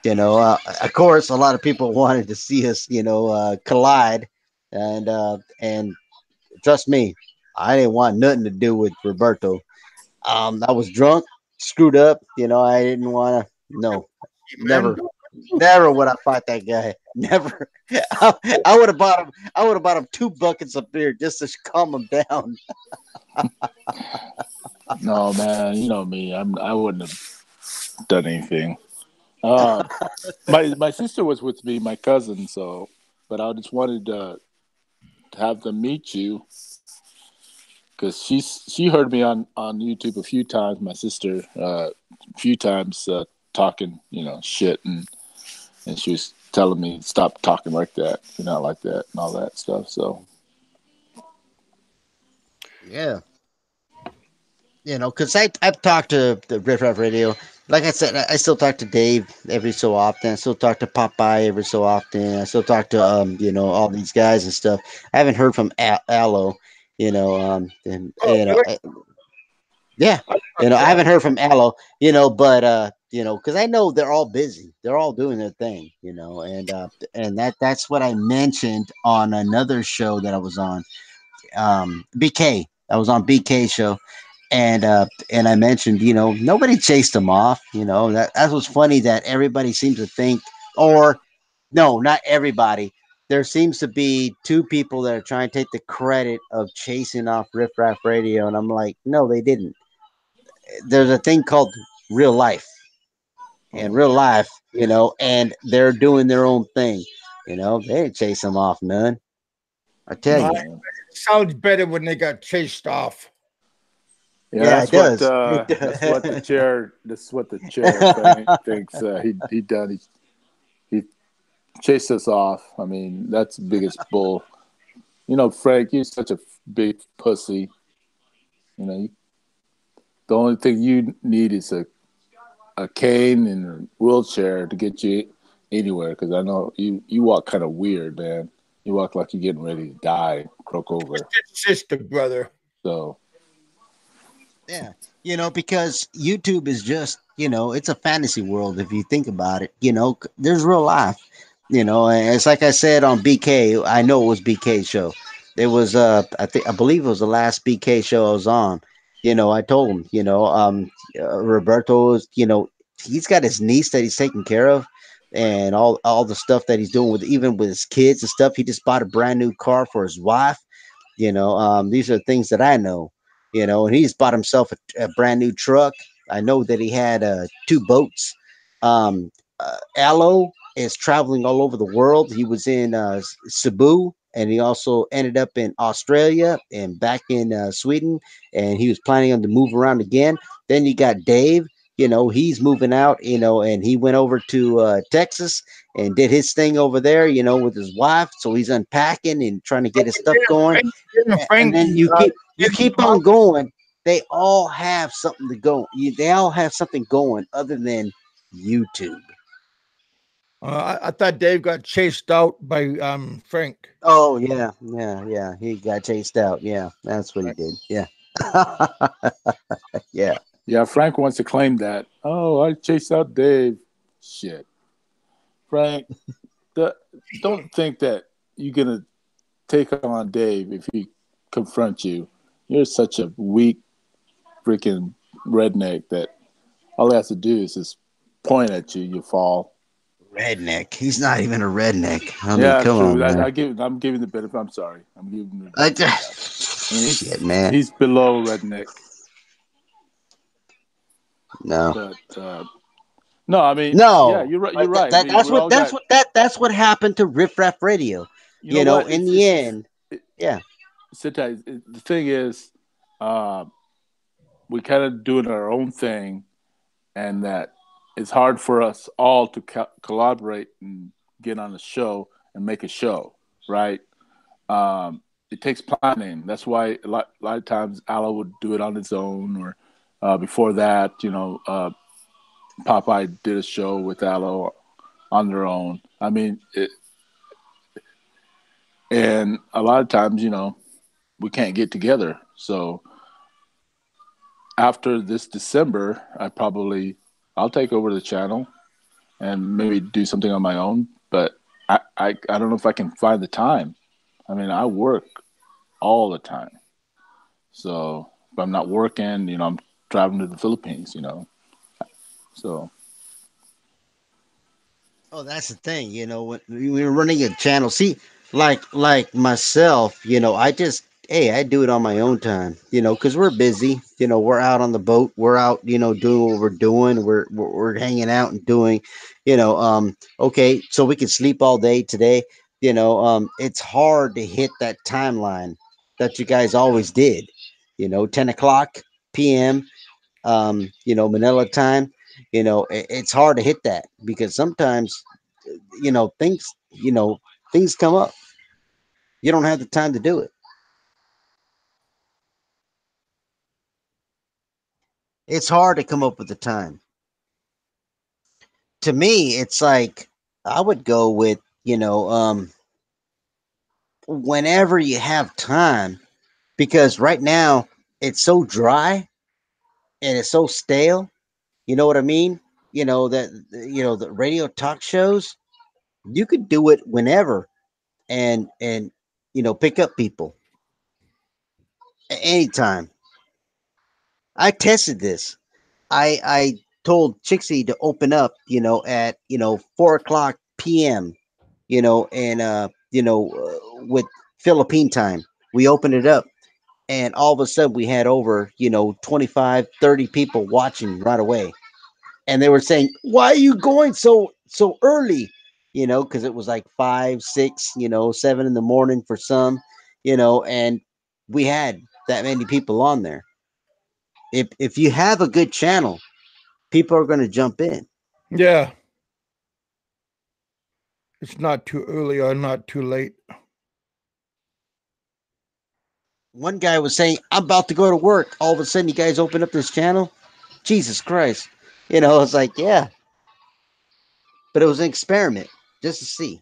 Of course, a lot of people wanted to see us, collide, and trust me, I didn't want nothing to do with Roberto. I was drunk, screwed up. I didn't want to. No, Man, never would I fight that guy. Never. I would have bought him. I would have bought him 2 buckets of beer just to calm him down. No, man, you know me. I wouldn't have done anything. Uh, my sister was with me, my cousin. So, but I just wanted to have them meet you because she heard me on YouTube a few times. My sister, a few times talking, shit, and she was telling me stop talking like that, you're not like that, and all that stuff. So Yeah, because I've talked to the Riff Raff Radio. Like I said, I still talk to Dave every so often. I still talk to Popeye every so often. I still talk to all these guys and stuff. I haven't heard from Aloe, and Oh, really? yeah, I Yeah. haven't heard from Aloe, but because I know they're all busy. They're all doing their thing, and that's what I mentioned on another show that I was on, BK. I was on BK show, and I mentioned, nobody chased them off. That was funny that everybody seems to think, or no, not everybody. There seems to be two people that are trying to take the credit of chasing off Riff Raff Radio, and I'm like, no, they didn't. There's a thing called real life, and oh, real life, and they're doing their own thing. They didn't chase them off none. I tell No, you. yeah, it sounds better when they got chased off. yeah. Yeah, it does. It That's what the does. chair. That's what the chair thinks. He done. He chased us off. I mean, that's the biggest bull. Frank, you're such a big pussy. You, the only thing you need is a cane and a wheelchair to get you anywhere. Because I know you walk kind of weird, man. You walk like you're getting ready to die, croak over. Sister, brother. Yeah, because YouTube is just, it's a fantasy world if you think about it. There's real life. And it's like I said on BK. I know it was BK show. It was I believe it was the last BK show I was on. I told him, Roberto is, he's got his niece that he's taking care of, and all the stuff that he's doing with, even with his kids and stuff. He just bought a brand new car for his wife. These are things that I know. And he's bought himself a brand new truck. I know that he had 2 boats. Aloe is traveling all over the world. He was in Cebu, and he also ended up in Australia and back in Sweden, and he was planning on to move around again. Then you got Dave. He's moving out, and he went over to Texas and did his thing over there, with his wife. So he's unpacking and trying to get his stuff going. And Frank, then you keep on going. They all have something to go. They all have something going other than YouTube. I thought Dave got chased out by Frank. Oh yeah, yeah, yeah. He got chased out. Yeah, that's what he Right. did. Yeah, yeah. Yeah, Frank wants to claim that. Oh, I chased out Dave. Shit, Frank. The, don't think that you're gonna take on Dave if he confronts you. You're such a weak freaking redneck that all he has to do is just point at you. You fall. Redneck. He's not even a redneck. I mean, Yeah, come true. on, man. I'm giving the benefit. I'm sorry. I'm giving the I benefit of that. just, I mean, shit, man. he's below redneck, No, but no, I mean, yeah, no. you're right. You're But right. that's We what all got. that's what happened to Riff Raff Radio. You know what? In the end, It, yeah. Sometimes the thing is, uh, we kind of doing our own thing, and that it's hard for us all to collaborate and get on a show and make a show, right? It takes planning. That's why a lot of times Aloe would do it on his own, or before that, Popeye did a show with Aloe on their own. I mean, and a lot of times, we can't get together. So after this December, I'll take over the channel and maybe do something on my own. But I don't know if I can find the time. I mean, I work all the time. So if I'm not working, I'm traveling to the Philippines. So Oh, that's the thing, when we were running a channel. See, like myself, I just hey, I do it on my own time, because we're busy. We're out on the boat, we're out, doing what we're doing. We're hanging out and doing, okay, so we can sleep all day today. It's hard to hit that timeline that you guys always did. 10 o'clock p.m. Manila time. It's hard to hit that because sometimes you know things you know things come up. You don't have the time to do it. It's hard to come up with the time. To me, it's like I would go with whenever you have time, because right now it's so dry and it's so stale. You know what I mean? The radio talk shows, you could do it whenever, and pick up people anytime. I tested this. I told Chixie to open up, at 4 o'clock p.m. And with Philippine time, we opened it up, and all of a sudden we had over 25, 30 people watching right away, and they were saying, "Why are you going so early?" Because it was like 5, 6, 7 in the morning for some, and we had that many people on there. If you have a good channel, people are going to jump in. Yeah, it's not too early or not too late. One guy was saying, "I'm about to go to work." All of a sudden, you guys open up this channel. Jesus Christ. It's like, yeah, but it was an experiment just to see.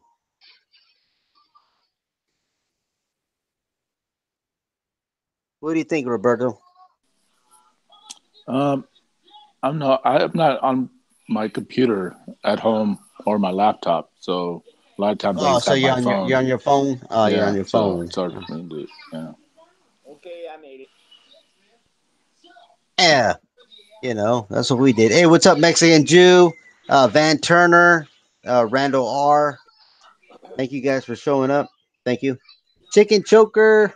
What do you think, Roberto? Um, I'm not on my computer at home or my laptop, so a lot of times I Oh, just so have you're my on your you're phone. on your phone. Oh, you're on Yeah, your so phone. it's hard for me to do. Yeah. Okay, I made it. Yeah, that's what we did. Hey, what's up, Mexican Jew? Van Turner, Randall R. Thank you guys for showing up. Thank you. Chicken Choker.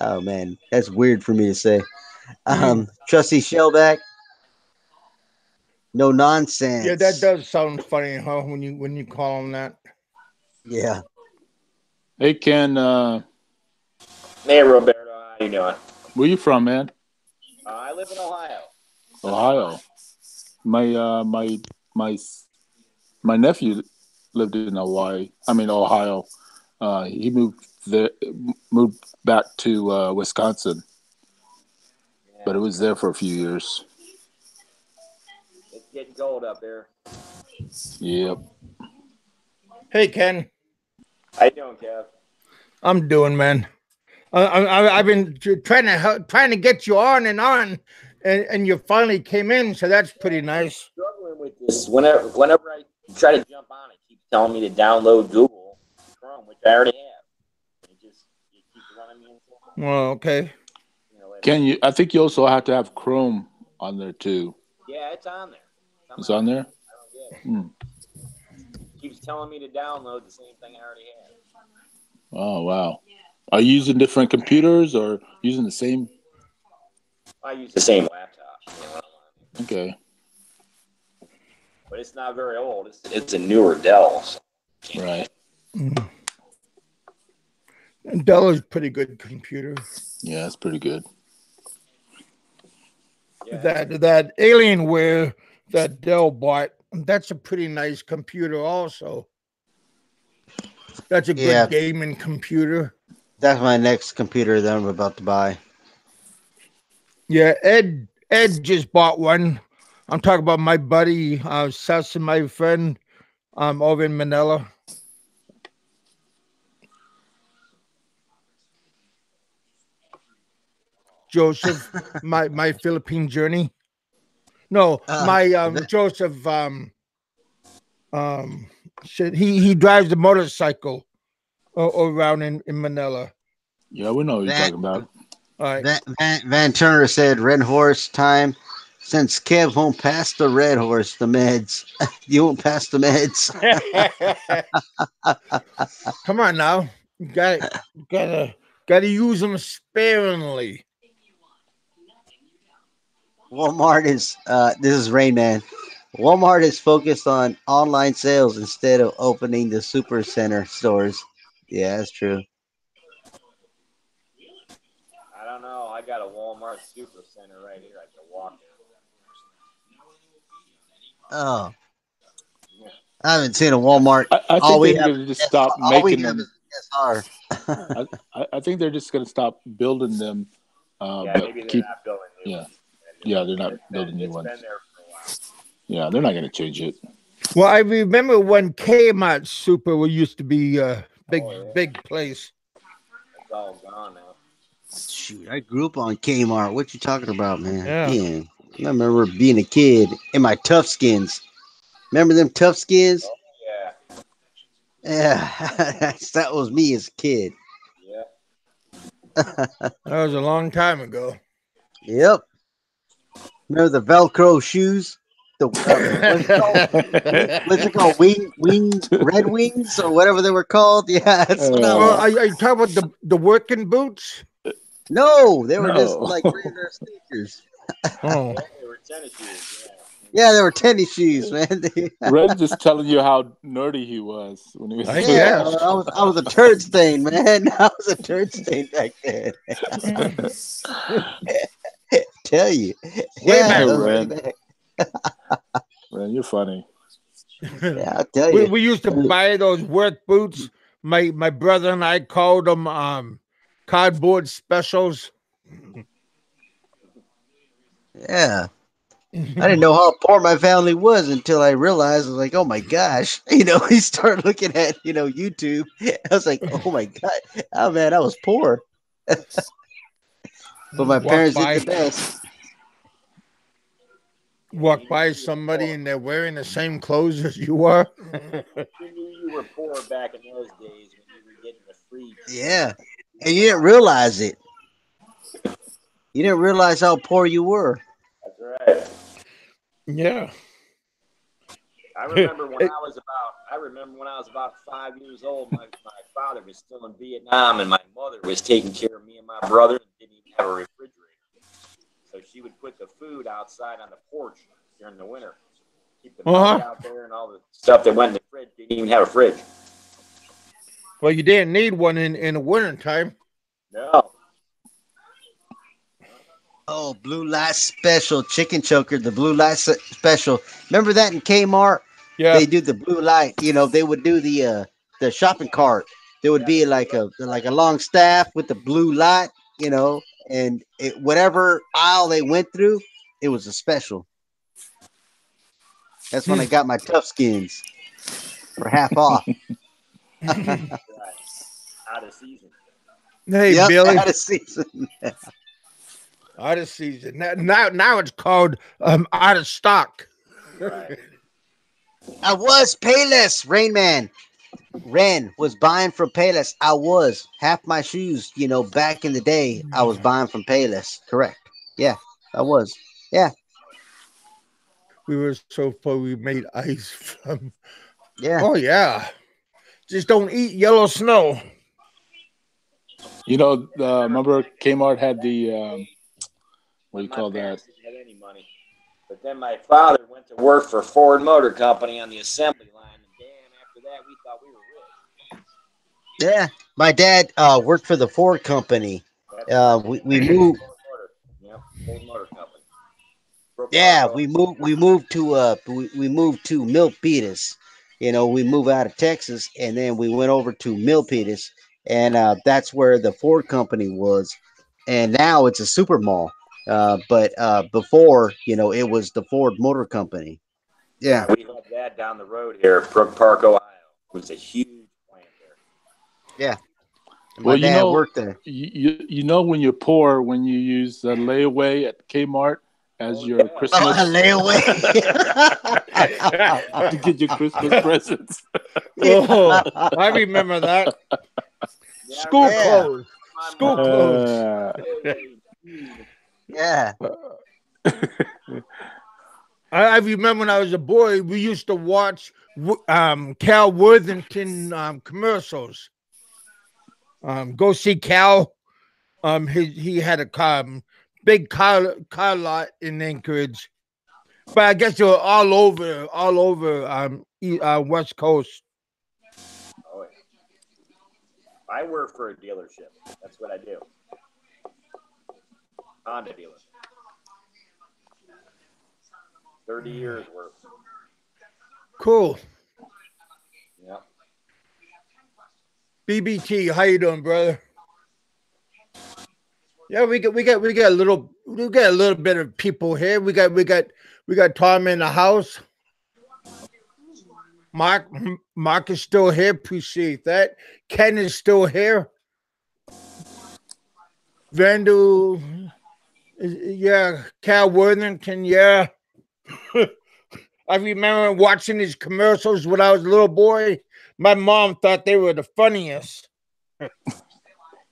Oh man, that's weird for me to say. Mm. Trusty Shellback. No Yeah, that nonsense. does sound funny, huh? When you call them that. Yeah. Hey Ken, Hey, Roberto, how you doing? where you from, man? I live in Ohio. Ohio. My my my nephew lived in Hawaii. I mean Ohio. He there, moved back to Wisconsin, but Yeah, it was there for a few years. it's getting cold up here. Yep. Hey, Ken, How you doing, Kev? I'm doing, man. I've been trying to get you on, and you finally came in, so that's pretty Yeah, I'm nice. struggling with this. Whenever I try to jump on, it keeps telling me to download Google Chrome, which I already have. It keeps running me in circles. Well, okay. Later. Can you? I think you also have to have Chrome on there too. Yeah, it's on there. It's Somehow on there. I don't get it. Hmm. It keeps telling me to download the same thing I already have. Oh wow. Are you using different computers or using the same? I use the same laptop, Okay. but it's not very old. It's a newer Dell. So. Right. Mm. Dell is pretty good computer. Yeah, that's pretty good. Yeah, That Alienware that Dell bought, that's a pretty nice computer. Also, that's a good Yeah, gaming computer. that's my next computer that I'm about to buy. Yeah, Ed just bought one. I'm talking about my buddy Sess and my friend over in Manila. Joseph, my Philippine journey. No, my That, Joseph um shit, he drives the motorcycle around in Manila. Yeah, we know what you're Van, talking about. All right. Van Turner said Red Horse time Since Kev won't pass the red horse the meds, you won't pass the meds. Come on now. You gotta use them sparingly. Walmart is this is Rain Man. Walmart is focused on online sales instead of opening the super center stores. Yeah, that's true. I don't know. I got a Walmart super center right here. I can walk Oh, I haven't seen a Walmart. I All think we they're have going is to just stop all we making have them. is SR. I think they're just going to stop building them. Yeah, But maybe they're keep, not building new yeah, ones. yeah, they're not It's building new it's ones. been there for a while. Yeah, they're not going to change it. Well, I remember when Kmart Super used to be a yeah. big place. It's all gone now. Shoot, I grew up on Kmart. What you talking about, man? Yeah. Yeah, I remember being a kid in my Tough Skins. Remember them Tough Skins? Oh yeah, Yeah, that was me as a kid. yeah. That was a long time ago. Yep. Remember the Velcro shoes? The what's it called? What's it called? Red Wings, or whatever they were called. Yeah, that's what I Well, was. are you talking about the working boots? No, they were just No. like regular sneakers. Oh, Yeah, they were tennis shoes. Yeah, they were tennis shoes, man. Red's just telling you how nerdy he was when he was a I kid. Yeah, guess. I was a turd stain, man. I was a turd stain back then. Tell you. Way Yeah, back that was way Red, back. man, you're funny. Yeah, I'll tell we, you. we used to buy those work boots. My brother and I called them cardboard specials. Yeah. I didn't know how poor my family was until I realized I was like, oh my gosh. You start looking at, YouTube. I was like, oh my God. Oh man, I was poor. But my Walk parents did by, the best. walk by somebody and they're wearing the same clothes as you are. You knew you were poor back in those days when you were getting the free. Yeah. And you didn't realize it. You didn't realize how poor you were. That's right. Yeah. I remember when I was about 5 years old. My father was still in Vietnam, and my mother was taking care of me and my brother, and didn't even have a refrigerator. So she would put the food outside on the porch during the winter. Keep the milk out there and all the stuff that went in the fridge. Didn't even have a fridge. Well, you didn't need one in the winter time. No. Oh, blue light special chicken choker, the blue light special. Remember that in Kmart? Yeah. They do the blue light. They would do the shopping cart. There would be like a long staff with the blue light. And whatever aisle they went through, it was a special. That's when I got my Tough Skins for half off. Right. Out of season. Hey, Yep, Billy. out of season. Out of season. Now it's called out of stock. Right. I was Payless, Rain Man. Ren was buying from Payless. I was. Half my shoes, back in the day, I was buying from Payless. Correct. Yeah, I was. Yeah. We were so poor we made ice from. Yeah. Oh, yeah. Just don't eat yellow snow. Remember Kmart had the what do you call My parents that? didn't have any money. But then my father went to work for Ford Motor Company on the assembly line, and damn, after that we thought we were rich. Yeah. My dad worked for the Ford company. We moved. Yeah, Ford Motor Company. Yeah, we moved to Milpitas. We moved out of Texas, and then we went over to Milpitas, and that's where the Ford company was. And now it's a super mall. But before, it was the Ford Motor Company. Yeah. We had that down the road here at Brook Park, Ohio. It was a huge plant there. Yeah. And Well, my dad worked there. you know when you're poor when you use layaway at Kmart as your Christmas layaway to get your Christmas presents. Oh, I remember that. Yeah, School Yeah. clothes. School clothes. Yeah. I remember when I was a boy, we used to watch Cal Worthington commercials. Go see Cal. He had a big car lot in Anchorage, but I guess they were all over West Coast. Oh, yeah. I work for a dealership. That's what I do. Honda dealer. 30 years worth. Cool. Yeah. BBT, how you doing, brother? Yeah, we got a little bit of people here. We got Tom in the house. Mark is still here. Appreciate that. Ken is still here. Vandal, yeah. Cal Worthington, yeah. I remember watching his commercials when I was a little boy. My mom thought they were the funniest.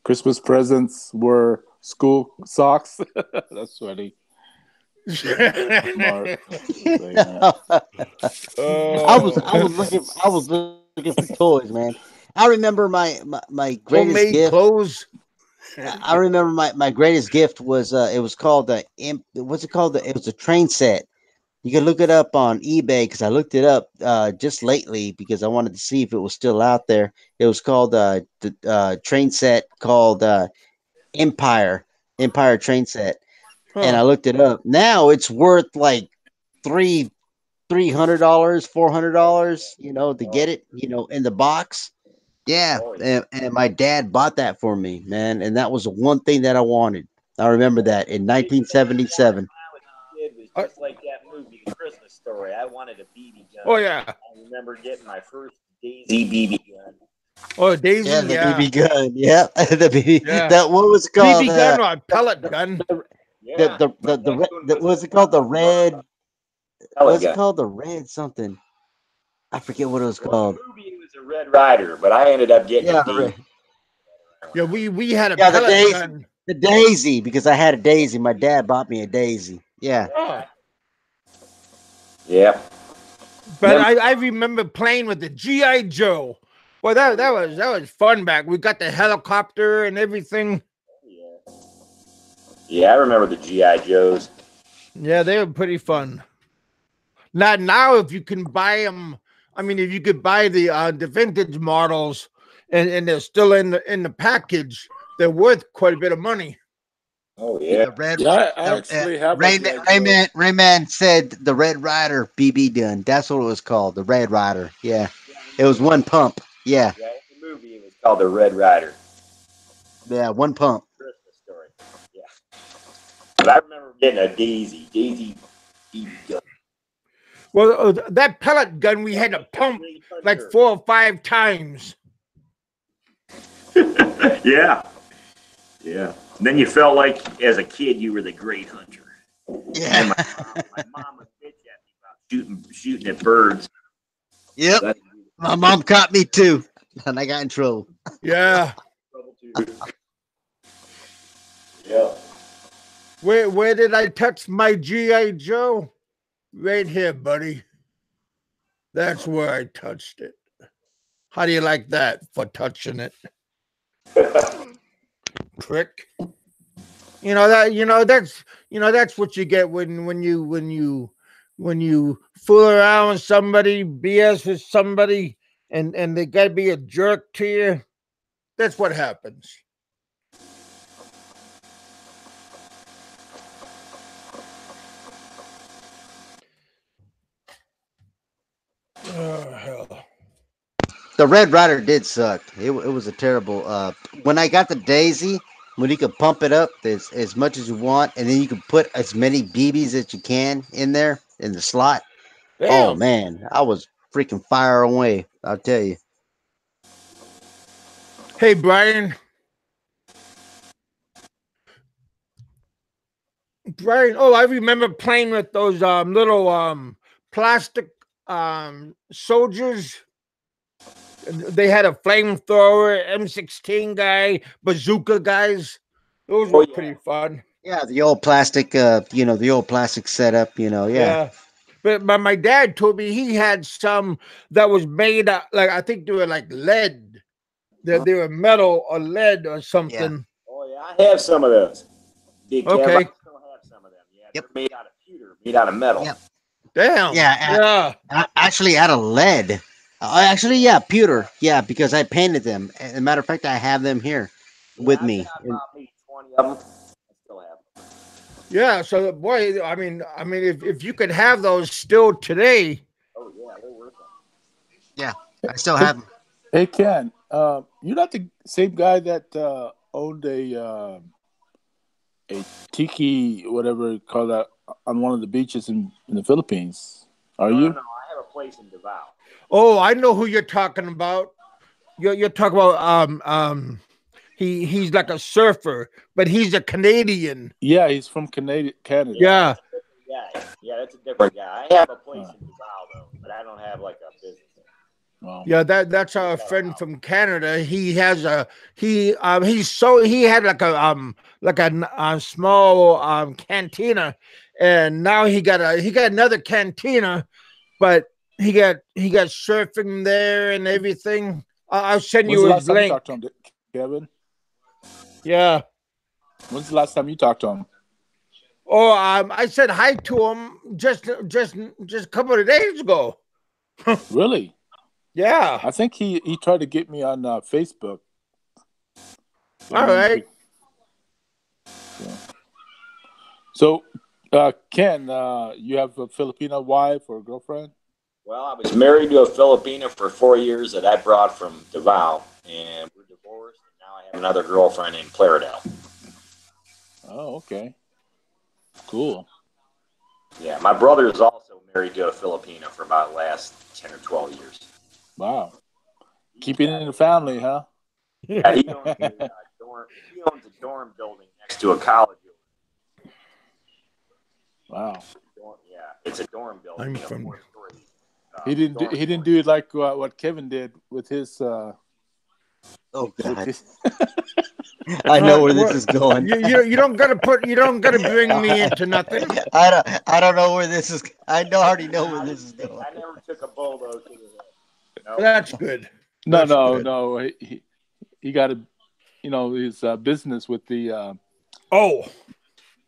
Christmas presents were school socks. That's funny. Mark. I was looking for toys, man. I remember my greatest Homemade gift. clothes. I remember my greatest gift was it was called the what's it called? It was a train set. You can look it up on eBay because I looked it up just lately because I wanted to see if it was still out there. It was called the train set called Empire train set, and Huh. I looked it up. Now it's worth like $300, $400, to get it, in the box. Yeah, Oh, yeah. and my dad bought that for me, man, and that was the one thing that I wanted. I remember that in Biggest thing I wanted 1977. when I was a kid was Uh, just like that movie, The Christmas Story. I wanted a BB gun. oh yeah. I remember getting my first Daisy BB gun. Oh Daisy, Yeah, the yeah. BB gun. Yeah, the BB. Yeah. That what was it called? BB gun or a The pellet the gun? the Yeah. the Next one what was was it called? The red. pellet What's it gun. called? The red something. I forget what it was Well, in called. the movie, it was a Red Rider, but I ended up getting a Yeah, the Daisy. red. Yeah, we had a Yeah, the pellet daisy. gun. The daisy because I had a daisy. My dad bought me a daisy. Yeah. Oh. Yeah. But Remember? I remember playing with the GI Joe. Well, that was fun back. We got the helicopter and everything. Yeah. Yeah, I remember the GI Joes. Yeah, they were pretty fun. Not now, if you can buy them. I mean, if you could buy the vintage models and they're still in the package, they're worth quite a bit of money. Oh Yeah, yeah. the red. Yeah, I The actually have a G.I. Joe. Rayman said the Red Rider BB gun. That's what it was called. The Red Rider. Yeah, Yeah, it was one pump. Yeah, yeah, in the movie, it was called the Red Rider. yeah, one pump. Christmas Story. Yeah. But I remember getting a Daisy BB gun. Well, that pellet gun we had to pump like 4 or 5 times. Yeah. Yeah. And then you felt like, as a kid, you were the great hunter. Yeah. My mom would bitch at me about shooting at birds. Yep. That's My mom caught me too, and I got in trouble. Yeah. trouble too. Yeah. Where did I touch my GI Joe? Right here, buddy. That's where I touched it. How do you like that for touching it? Prick. That's what you get when you fool around with somebody, BS with somebody, and they gotta be a jerk to you. That's what happens. Oh hell. The Red Rider did suck. It was a terrible. When I got the Daisy, when you could pump it up as much as you want, and then you could put as many BBs as you can in there in the slot. Oh Damn. man, I was freaking fire away. I'll tell you. Hey Brian. Brian, oh, I remember playing with those little plastic soldiers. They had a flamethrower, M16 guy, bazooka guys. Those Oh, were yeah. pretty fun. Yeah, the old plastic, the old plastic setup, yeah. Yeah. But my dad told me he had some that was made like I think they were like lead. They were metal or lead or Yeah. something. Oh yeah, I have some of those. Big Kev, I Okay. still have some of them. Yeah, Yep. they're made out of pewter, made out of metal. Yep. Damn. Yeah. Yeah. Actually, out of lead. Actually, yeah, pewter. Yeah, because I painted them. As a matter of fact, I have them here Yeah, with I've me. got about maybe 20 of them. I still have them. Yeah. So boy, I mean, if you could have those still today, Oh yeah, they're worth it. Yeah, I still Hey, have them. hey Ken, you're not the same guy that owned a tiki, whatever you call that, on one of the beaches in the Philippines, are No, no, you? no. I have a place in Davao. oh, I know who you're talking about. You're talking about he's like a surfer, but he's a Canadian. Yeah, he's from Canada. Yeah, Yeah. that's a different guy. Yeah, that's a different guy. I have a place Uh, in Davao though, but I don't have like a business there. well, Yeah, that's Just our got a friend house. from Canada. He has a he had like a small cantina, and now he got another cantina, but he got surfing there and everything. I'll send when's you the his last time you link. talked to him, Kevin? Yeah. When's the last time you talked to him? Oh, I said hi to him just a couple of days ago. Really? Yeah. I think he tried to get me on Facebook. But All right. yeah. So, Ken, you have a Filipino wife or girlfriend? Well, I was married to a Filipina for 4 years that I brought from Davao, and we're divorced. And now I have another girlfriend in Claredale. Oh, okay, cool. Yeah, my brother is also married to a Filipina for about the last 10 or 12 years. Wow, He's keeping it got in the family, huh? yeah, he owns a dorm. He owns a dorm building next to a college. Wow. Yeah, it's a dorm building. I'm It's a from. four-story He didn't do, dorm he didn't building. do it like what Kevin did with his Oh with God, his. I know where this What? is going. You don't gotta bring me into nothing. I don't know where this is. I already know where this is going. I never took a bulldozer to the head. No. That's good. No, That's no, good. no. He got a his business Oh,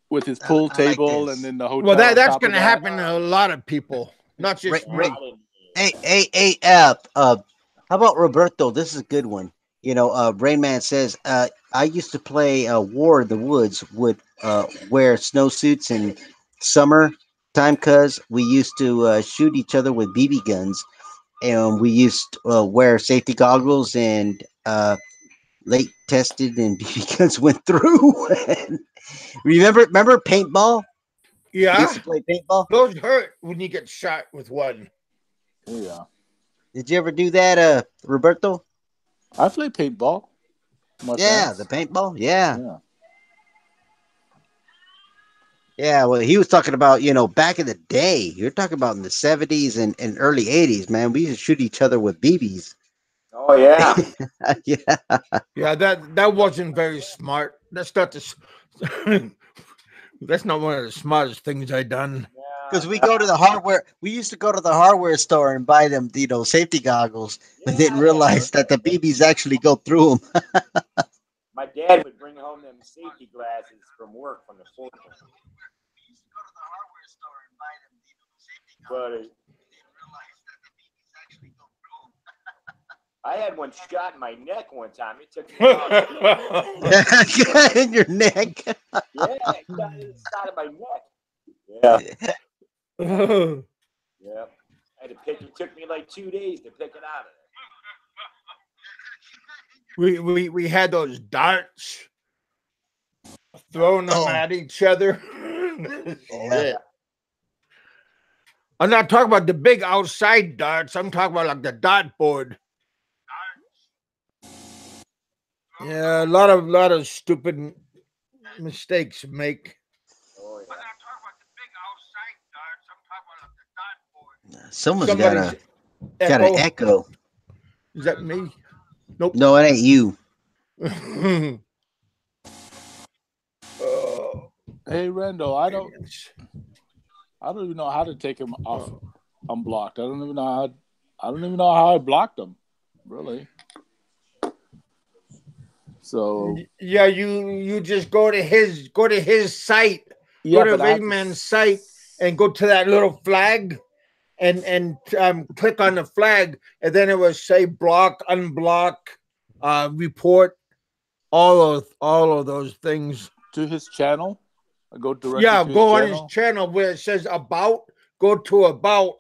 with his pool I like table and this. then the well, hotel on that's top of gonna that. happen to a lot of people, not Ray, just Ray, I me. didn't. hey, how about Roberto? This is a good one. Rain Man says, I used to play War in the Woods, would wear snowsuits in summer time because we used to shoot each other with BB guns, and we used to wear safety goggles and late tested, and BB guns went through. remember paintball? We used Yeah, to play paintball. those hurt when you get shot with one. Yeah, Did you ever do that, Roberto? I play paintball with my Yeah, the friends. paintball. Yeah. Yeah. Yeah, well, he was talking about, back in the day. You're talking about in the 70s and early 80s, man. We used to shoot each other with BBs. Oh yeah. Yeah, Yeah, that wasn't very smart. That's not that's not one of the smartest things I done. because we Yeah, go to the hardware. We used to go to the hardware store and buy them, safety goggles, but yeah, didn't yeah. realize that the BBs actually go through them. My dad would bring home them safety glasses from work from the forklift. But I had one shot in my neck one time. It took me about In your neck. yeah, it got in the side of my neck. Yeah, yeah. I had to pick. It took me like 2 days to pick it out of we had those darts throwing them Oh, at each other. yeah. Shit. I'm not talking about the big outside darts. I'm talking about like the dartboard. Yeah, a lot of stupid mistakes make. there. Oh yeah. Someone's got Somebody's an echo. echo. Is that me? Nope. No, it ain't you. Oh. Hey, Randall, I don't even know how to take him off unblocked. I don't even know how I blocked him. Really. So Yeah, you just go to his site, yeah, go to but I have to. Rayman's site, and go to that little flag, and click on the flag, and then it will say block, unblock, report, all of those things. To his channel. I go directly Yeah, to his go on his channel. channel where it says about, go to about,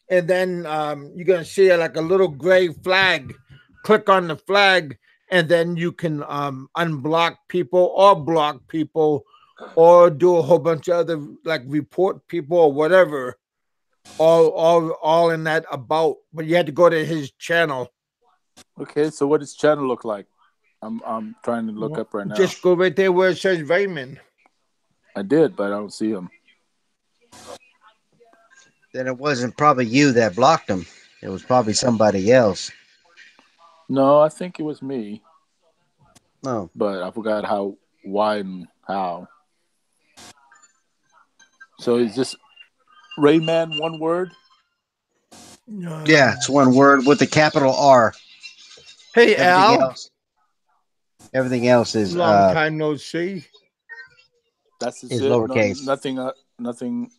and then you're gonna see like a little gray flag. Click on the flag, and then you can unblock people or block people, or do a whole bunch of other, like report people or whatever. All in that about, but you had to go to his channel. Okay, so what does channel look like? I'm trying to look up right now. Just go right there where it says Raymond. I did, but I don't see him. Then it wasn't probably you that blocked him. It was probably somebody else. No, I think it was me, No. but I forgot how, why, and how. So is this Rayman one word? Yeah, it's one word with a capital R. Hey Everything Al, else, everything else long time no see. That's just is it. No, lowercase. nothing. Nothing.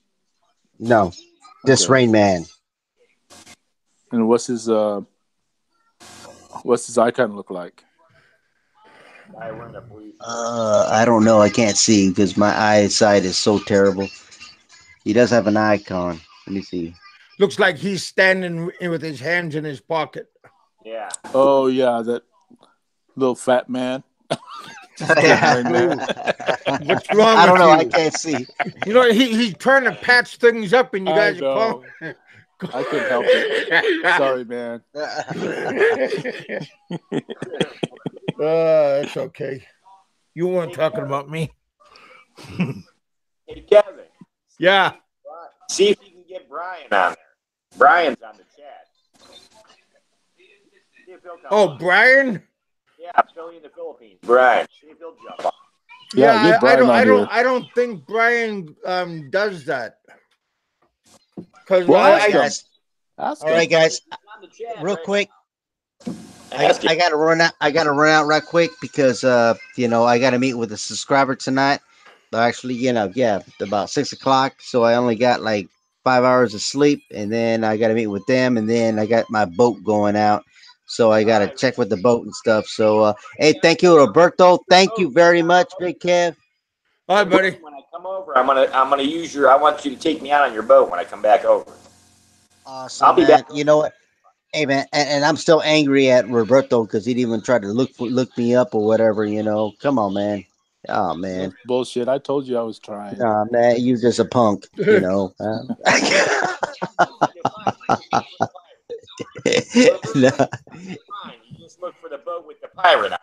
No, just Okay. Rain Man. And what's his icon look like? I run a blue. I don't know. I can't see because my eyesight is so terrible. He does have an icon. Let me see. Looks like he's standing with his hands in his pocket. Yeah. Oh yeah, that little fat man. Just kidding, Rayman. What's wrong I with don't know. I you? can't see. You know, he's trying to patch things up, and you I guys are know. I couldn't help it. Sorry, man. It's okay. You weren't talking about me. Hey, Kevin. Yeah. See if you can get Brian on there. Brian's on the chat. See if he'll come Oh, on. Brian. Yeah, Philly in the Philippines. Brian. See if he'll jump on. Yeah, Yeah, get Brian on here. I don't think Brian does that. Because Well, All right, ask him. guys. Ask All right, him. guys. He's on the chat Real right quick, now. Ask him. I gotta run out. I gotta run out right quick because I gotta meet with a subscriber tonight. Actually, yeah, about 6 o'clock. So I only got like 5 hours of sleep, and then I gotta meet with them, and then I got my boat going out. So I gotta check with the boat and stuff. So hey, thank you, Roberto. Thank you very much, Big Kev. all right, buddy. When I come over, I'm gonna use your. I want you to take me out on your boat when I come back over. Awesome, I'll be man. back. You know what? Hey, man, and I'm still angry at Roberto because he didn't even try to look me up or whatever. Come on, man. Oh man. That's bullshit. I told you I was trying. Nah, man, you just a punk, Nah. Fine. You just look for the boat with the pirate on.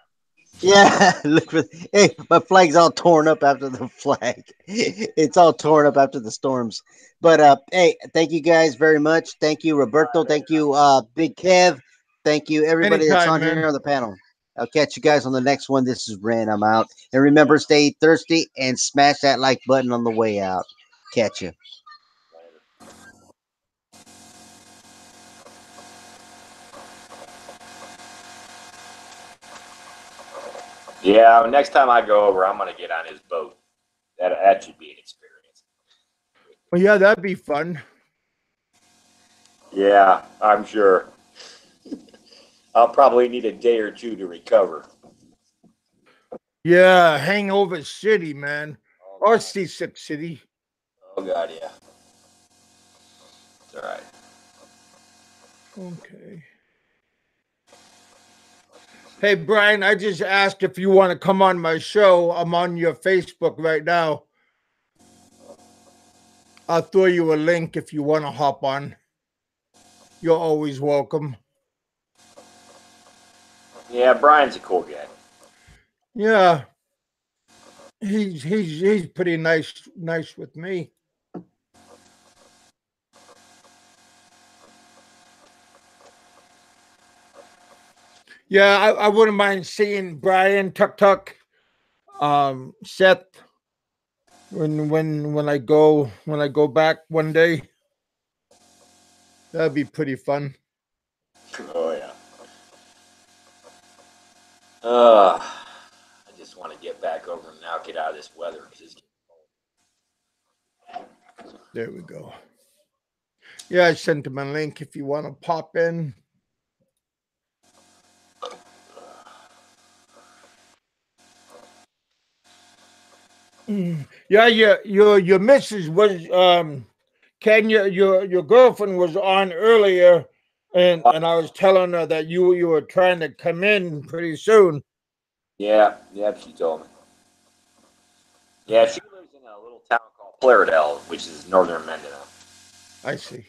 Yeah, look for. Hey, my flag's all torn up after the flag. It's all torn up after the storms. But hey, thank you guys very much. Thank you, Roberto. Thank you, Big Kev. Thank you, everybody that's Anytime, on here man. on the panel. I'll catch you guys on the next one. This is Ren. I'm out. And remember, stay thirsty and smash that like button on the way out. Catch you. Yeah, next time I go over, I'm gonna get on his boat. That should be an experience. Well, yeah, that'd be fun. Yeah, I'm sure. I'll probably need a day or two to recover. Yeah, Hangover City, man, or Seasick City. Oh God, yeah. It's all right. Okay. Hey, Brian, I just asked if you want to come on my show. I'm on your Facebook right now. I'll throw you a link if you want to hop on. You're always welcome. Yeah, Brian's a cool guy. Yeah, he's pretty nice with me. Yeah, I wouldn't mind seeing Brian, Tuck, Seth, when I go back one day. That'd be pretty fun. Oh yeah. I just want to get back over and now get out of this weather. 'Cause it's There we go. Yeah, I sent him a link if you want to pop in. Yeah, your missus was Ken, your girlfriend was on earlier, and I was telling her that you were trying to come in pretty soon. yeah, she told me. Yeah, she lives in a little town called Plaridel, which is northern Mindanao, I see.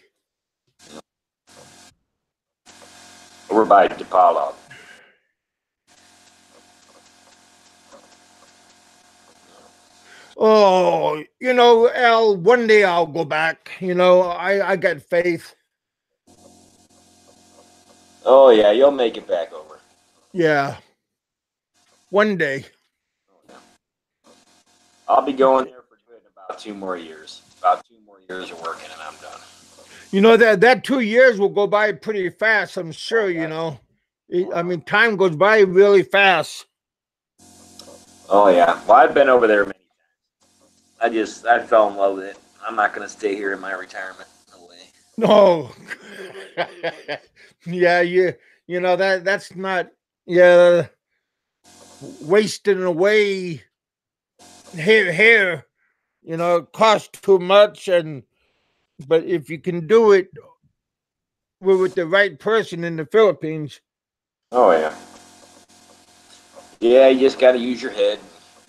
over by DePaulo. Oh, Al, one day I'll go back. I got faith. Oh yeah, you'll make it back over. Yeah. One day. I'll be going there for good in about 2 more years. About 2 more years of working, and I'm done. That 2 years will go by pretty fast, I'm sure, I mean, time goes by really fast. Oh yeah. Well, I've been over there many times. I fell in love with it. I'm not gonna stay here in my retirement. No way. No. Yeah, that's not, yeah, wasting away here, costs too much, but if you can do it with the right person in the Philippines. Oh yeah. Yeah, you just got to use your head.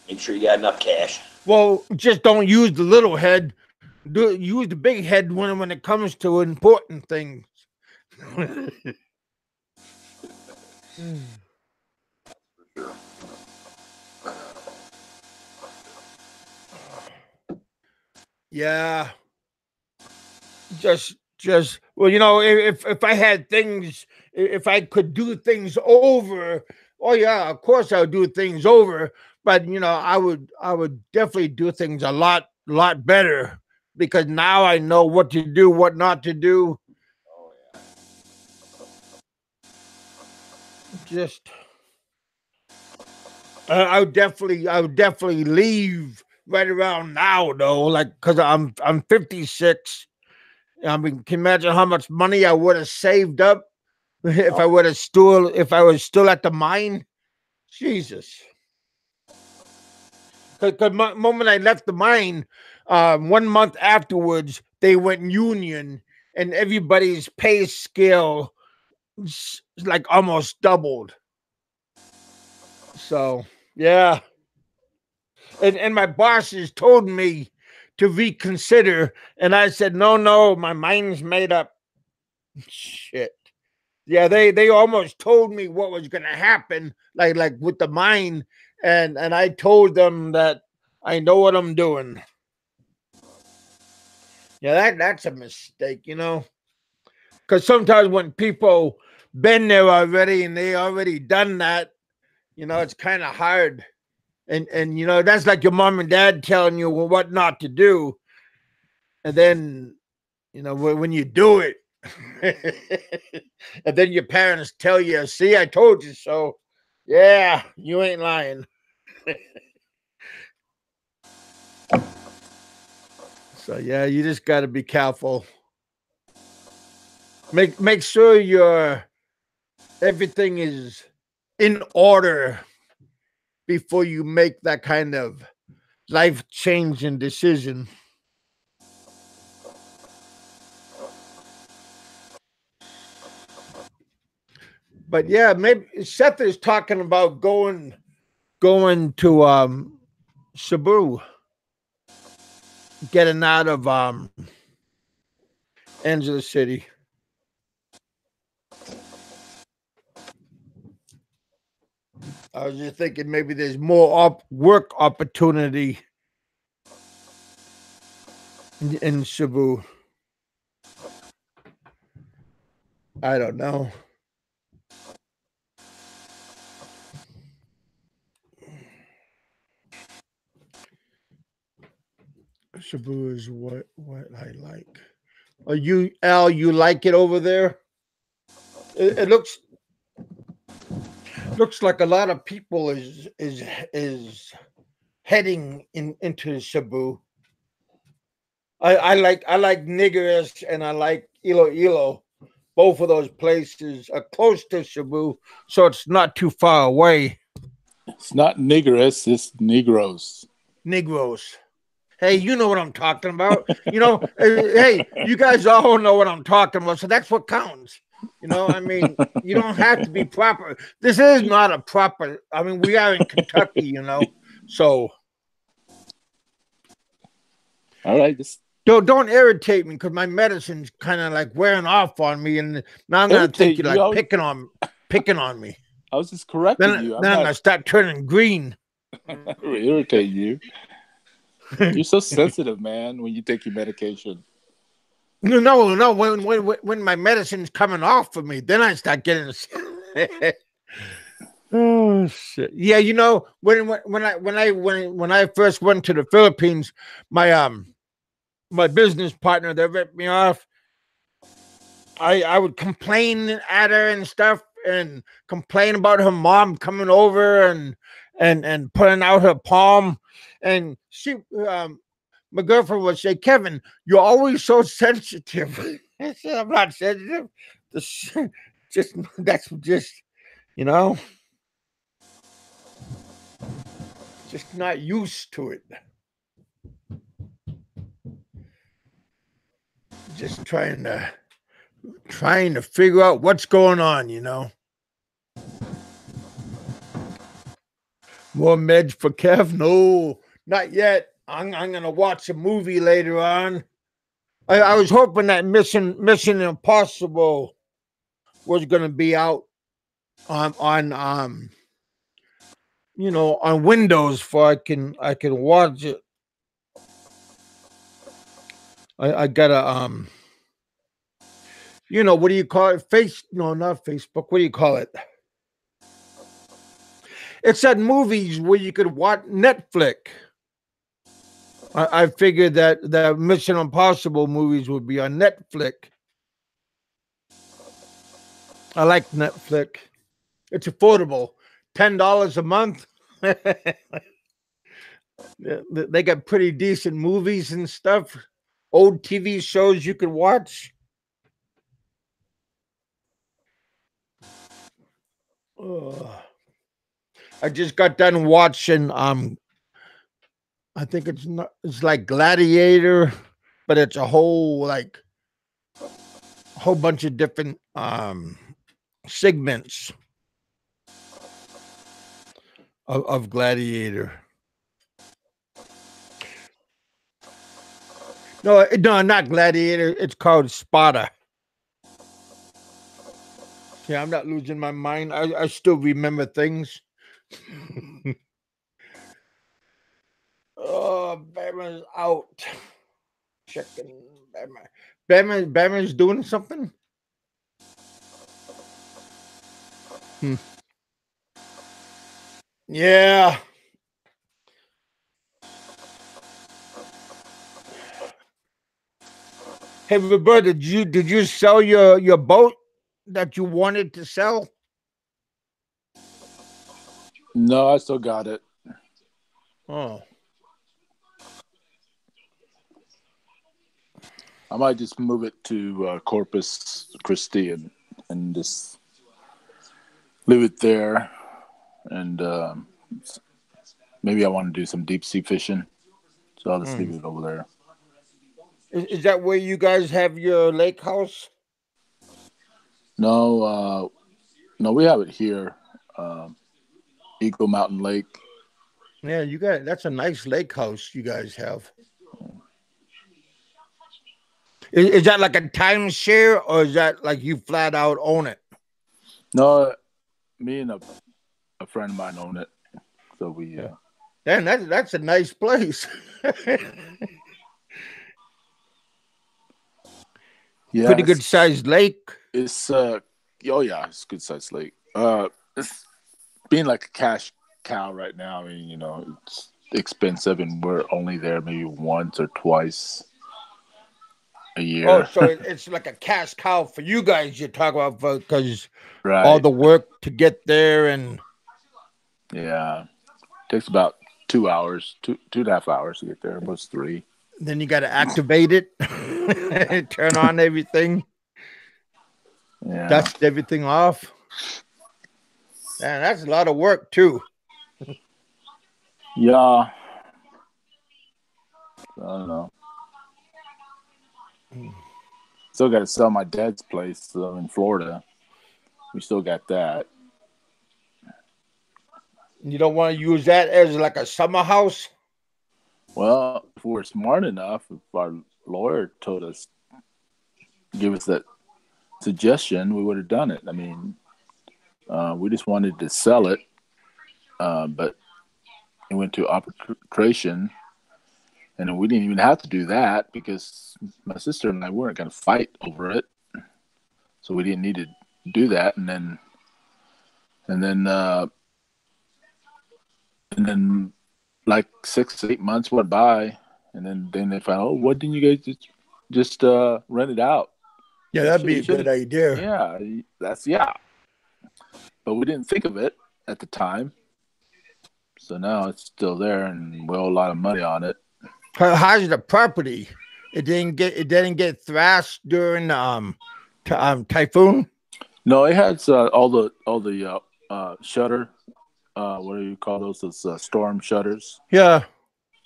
Make sure you got enough cash. Well, just don't use the little head. Use the big head when it comes to important things. Sure. Yeah. Just well, if I had things, if I could do things over, oh yeah, of course I would do things over. But I would definitely do things a lot better because now I know what to do, what not to do. Oh yeah. Just I would definitely leave right around now though, like because I'm 56. I mean, can you imagine how much money I would have saved up if Oh, I was still at the mine? Jesus. Because the moment I left the mine, 1 month afterwards, they went union and everybody's pay scale like almost doubled. So, yeah. And my bosses told me to reconsider. And I said, no, my mind's made up. Shit. Yeah, they almost told me what was gonna happen, like with the mine, and I told them that I know what I'm doing. Yeah, that's a mistake, because sometimes when people been there already and they already done that, it's kind of hard, and that's like your mom and dad telling you what not to do, and then when you do it, and then your parents tell you, "See, I told you so." Yeah, you ain't lying. So yeah, you just got to be careful. Make sure your everything is in order before you make that kind of life changing decision. But yeah, maybe Seth is talking about going to Cebu, getting out of Angela City. I was just thinking maybe there's more work opportunity in Cebu. I don't know. Cebu is what I like. Are you Al? You like it over there? It looks like a lot of people is heading into Cebu. I like Niggerist and I like Iloilo. Both of those places are close to Cebu, so it's not too far away. It's not niggers, it's Negroes. Negroes. Hey, you know what I'm talking about. Hey, you guys all know what I'm talking about, so that's what counts. I mean, you don't have to be proper. This is not a proper. I mean, we are in Kentucky, so All right, just don't irritate me because my medicine's kind of like wearing off on me, and now I'm gonna think irritate you're you. like picking on me. I was just correcting you. Then I'm gonna start turning green. Irritate you. You're so sensitive, man, when you take your medication. No. When my medicine's coming off of me, then I start getting. Oh shit! Yeah, when I first went to the Philippines, my business partner that ripped me off. I would complain at her and stuff, and complain about her mom coming over and putting out her palm, and my girlfriend would say, "Kevin, you're always so sensitive." I said, "I'm not sensitive. That's just just not used to it. Just trying to figure out what's going on. More meds for Kev? No, not yet. I'm gonna watch a movie later on. I was hoping that Mission Impossible was gonna be out on on Windows for I can watch it. I gotta what do you call it? No, not Facebook. What do you call it? It's that movies where you could watch Netflix. I figured that the Mission Impossible movies would be on Netflix. I like Netflix. It's affordable. $10 a month. They got pretty decent movies and stuff. Old TV shows you can watch. I just got done watching I think it's like Gladiator, but it's a whole bunch of different segments of Gladiator. No, not Gladiator. It's called Sparta. Yeah, I'm not losing my mind. I still remember things. Oh, Bama's out. Checking Bama. Bama's doing something. Yeah. Hey, Roberta, did you sell your boat that you wanted to sell? No, I still got it. Oh. I might just move it to Corpus Christi and just leave it there. And maybe I want to do some deep sea fishing. So I'll just leave it over there. Is that where you guys have your lake house? No, we have it here. Eagle Mountain Lake. Yeah, that's a nice lake house you guys have. Is that like a timeshare, or is that like you flat out own it? No, me and a friend of mine own it. So we Damn, that's a nice place. Yeah, pretty good sized lake. It's it's a good sized lake. It's being like a cash cow right now. I mean, expensive, and we're only there maybe once or twice a Oh, year. so it's like a cash cow for you guys. You talk about because all Right. the work to get there, and Yeah. Takes about 2 hours, 2.5 hours to get there, almost 3. then you got to activate it, turn on everything, Yeah. dust everything off. Man, that's a lot of work too. Yeah. I don't know. Still got to sell my dad's place in Florida. We still got that. You don't want to use that as like a summer house. Well, if we were smart enough, if our lawyer told us, give us that suggestion, we would have done it. I mean, we just wanted to sell it, but it went to arbitration, and we didn't even have to do that because my sister and I weren't going to fight over it, so we didn't need to do that. And then like 6 8 months went by, and then they found, oh, what didn't you guys just rent it out? Yeah, that'd be a good idea. Yeah, but we didn't think of it at the time. So now it's still there, and we owe a lot of money on it. How's the property? It didn't get thrashed during typhoon. No, it has all the shutter. What do you call those? Those storm shutters. Yeah,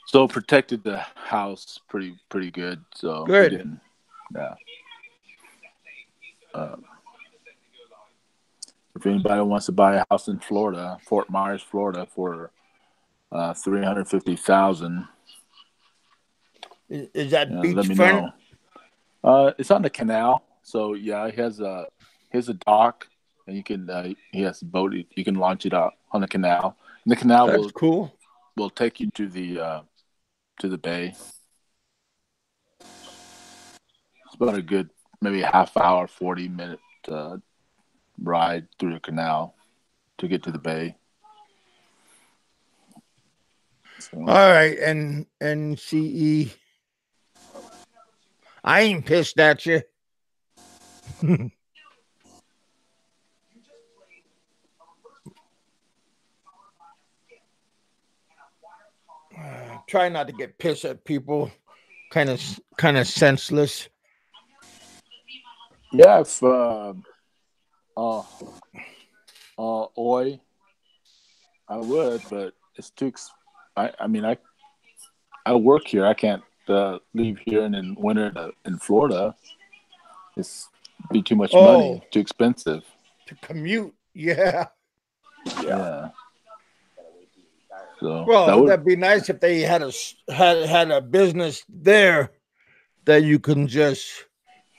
So it protected the house pretty good. So good. We didn't. Yeah. If anybody wants to buy a house in Florida, Fort Myers, Florida, for $350,000, Is that let me beachfront? know. It's on the canal, so yeah, he has a dock, and he has a boat. You can launch it out on the canal, and the canal That's cool. will take you to the bay. It's about a good maybe a half hour, 40-minute ride through the canal to get to the bay. So, All right, and CE. I ain't pissed at you. Try not to get pissed at people. Kind of senseless. yeah, if Oi, I would, but it's too. I mean, I work here. I can't leave here and in winter in Florida. It's be too much money, too expensive. To commute. Yeah. Yeah. So Well, that'd be nice if they had a business there that you can just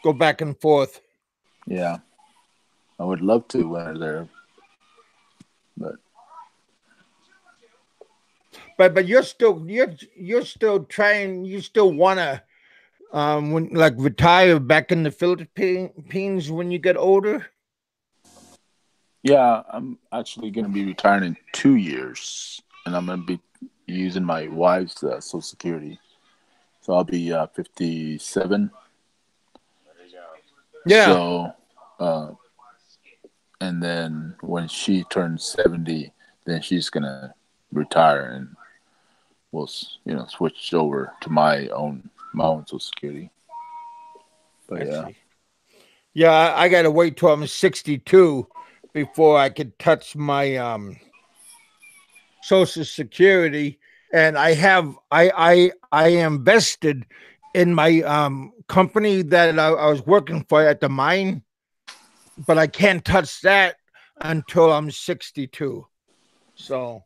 go back and forth. Yeah, I would love to winter there, but you're still trying. You still want to when like retire back in the Philippines when you get older. Yeah, I'm actually going to be retiring in 2 years, and I'm going to be using my wife's Social Security. So I'll be 57. Yeah. So, and then when she turns 70, then she's going to retire, and we'll switch over to my own Social Security. But yeah, I got to wait till I'm 62 before I could touch my Social Security, and I am vested in my company that I was working for at the mine, but I can't touch that until I'm 62. So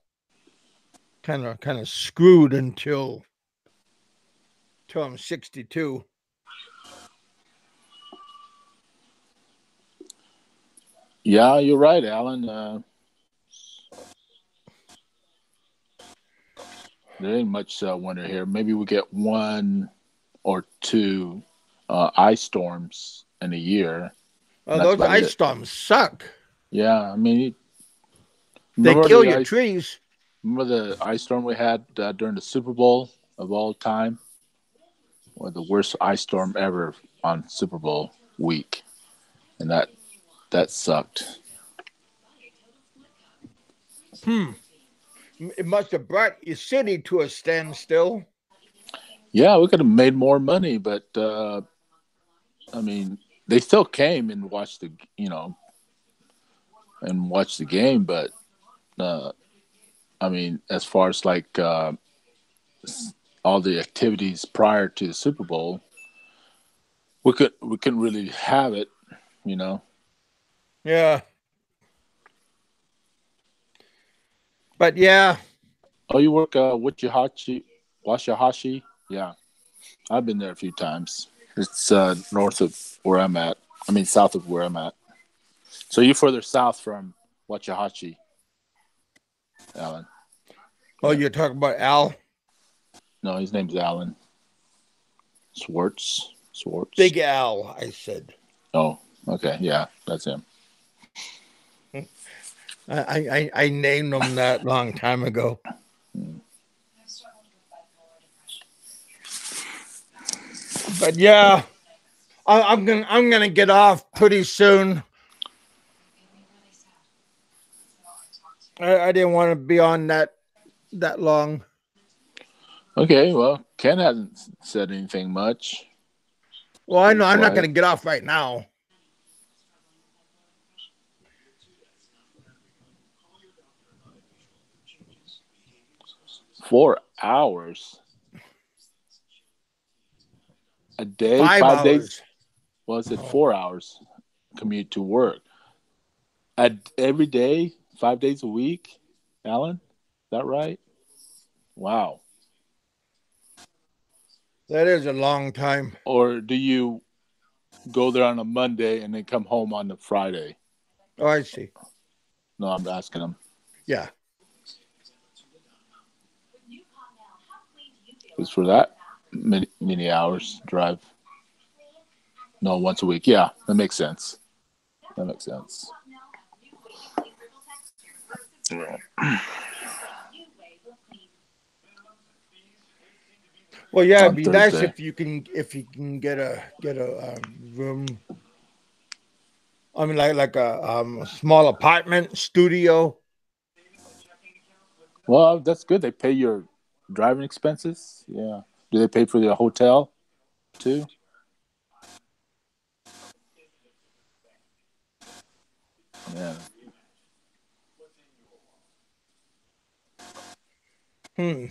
kind of screwed until I'm 62. Yeah, you're right, Alan. There ain't much winter here. Maybe we get 1 or 2 ice storms in a year. Oh, those ice storms suck. Yeah, I mean, they kill your trees. Remember the ice storm we had during the Super Bowl of all time? Or the worst ice storm ever on Super Bowl week, and that sucked. It must have brought your city to a standstill. Yeah, we could have made more money, but I mean, they still came and watched the game. But uh, I mean, as far as like all the activities prior to the Super Bowl, we couldn't really have it, you know. Yeah. But yeah. Oh, you work Washahashi? Yeah, I've been there a few times. It's north of where I'm at. I mean, south of where I'm at. So you're further south from Wachahachi, Alan. Oh, Yeah. you're talking about Al? No, his name's Alan Swartz. Swartz. Big Al, I said. Oh, okay. Yeah, that's him. I named him that long time ago. But yeah, I'm gonna get off pretty soon. I didn't want to be on that long. Okay, well, Ken hasn't said anything much. Well, I know I'm not Quiet. gonna get off right now. 4 hours a day, 5 days. 5 hours. Well, I said 4 hours commute to work. Every day, 5 days a week, Alan? Is that right? Wow. That is a long time. Or do you go there on a Monday and then come home on the Friday? Oh, I see. No, I'm asking him. Yeah. It's for that many hours drive. No, once a week. Yeah, that makes sense. That makes sense. Well, yeah, it'd On be nice Thursday. if you can get a room. I mean, like a small apartment studio. Well, that's good. They pay your driving expenses. Yeah. Do they pay for the hotel too? Yeah. Hmm.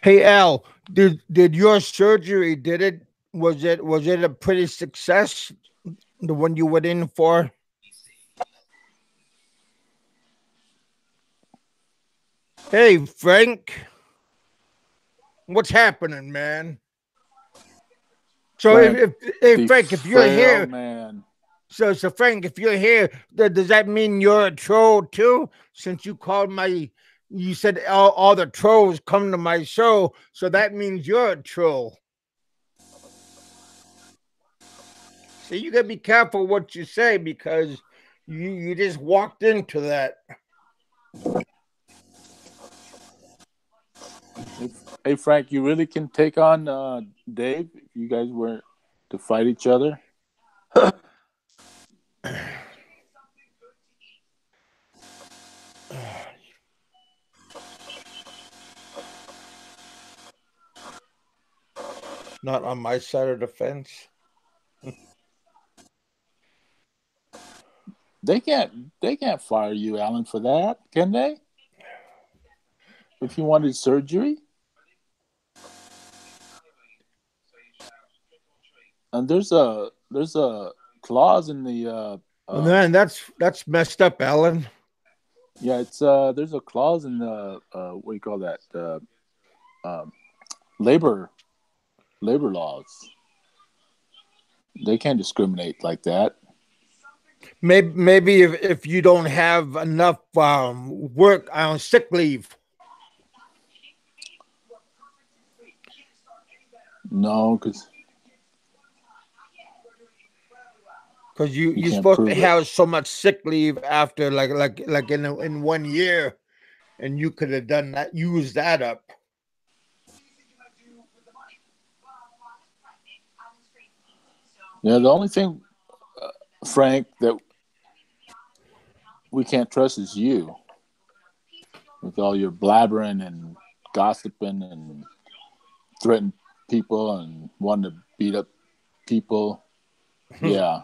Hey Al, did your surgery was it a pretty success? The one you went in for? Hey Frank, what's happening, man? So Frank, hey the Frank, if you're frail here, man. so Frank, if you're here, does that mean you're a troll too? Since you called you said all the trolls come to my show, so that means you're a troll. So you gotta be careful what you say because you just walked into that. Hey, Frank, you really can take on Dave if you guys were to fight each other? Not on my side of the fence. They can't fire you, Alan, for that, can they? If you wanted surgery? And there's a clause in the And then that's messed up, Alan. yeah, it's there's a clause in the what do you call that? Um, labor laws. They can't discriminate like that. Maybe if you don't have enough work on sick leave. No, because Because You you're can't supposed to prove it. have so much sick leave after like in 1 year, and you could have done that, used that up. Yeah, the only thing, Frank, that we can't trust is you with all your blabbering and gossiping and threatening people and wanting to beat up people. Yeah,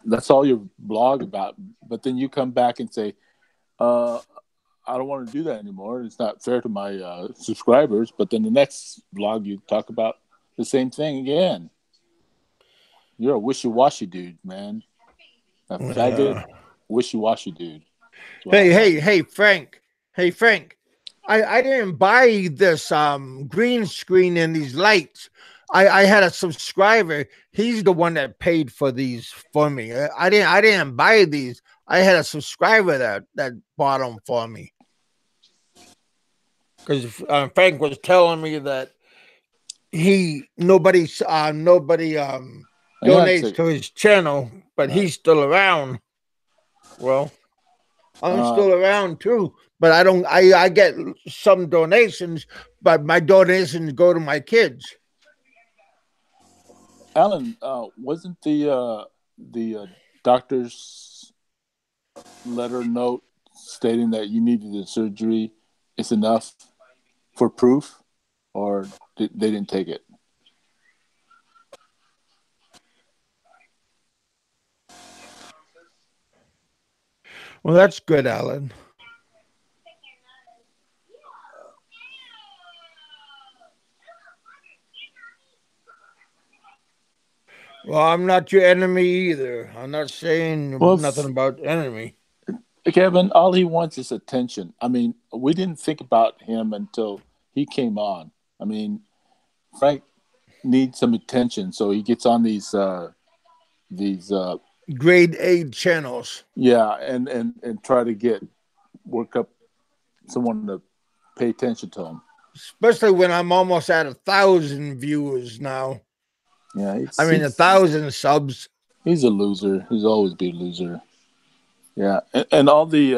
that's all your blog about. But then you come back and say, uh, I don't want to do that anymore. It's not fair to my subscribers. But then the next blog you talk about the same thing again. You're a wishy-washy dude, man. A faggot, wishy-washy dude. That's what I Hey, call hey, you. hey, Frank. Hey, Frank. I didn't buy this green screen and these lights. I had a subscriber. He's the one that paid for these for me. I didn't buy these. I had a subscriber that bought them for me. Because Frank was telling me that nobody Hang on a donates second. to his channel, but Right. he's still around. Well, I'm Uh, still around too, but I don't. I get some donations, but my donations go to my kids. Alan, wasn't the doctor's letter note stating that you needed the surgery is enough for proof, or they didn't take it? Well, that's good, Alan. Well, I'm not your enemy either. I'm not Well, saying nothing about enemy. Kevin, all he wants is attention. I mean, we didn't think about him until he came on. I mean, Frank needs some attention, so he gets on these Grade A channels, yeah, and try to work up someone to pay attention to him. especially when I'm almost at 1,000 viewers now. Yeah, I mean, 1,000 subs. he's a loser. He's always been a loser. Yeah, and all the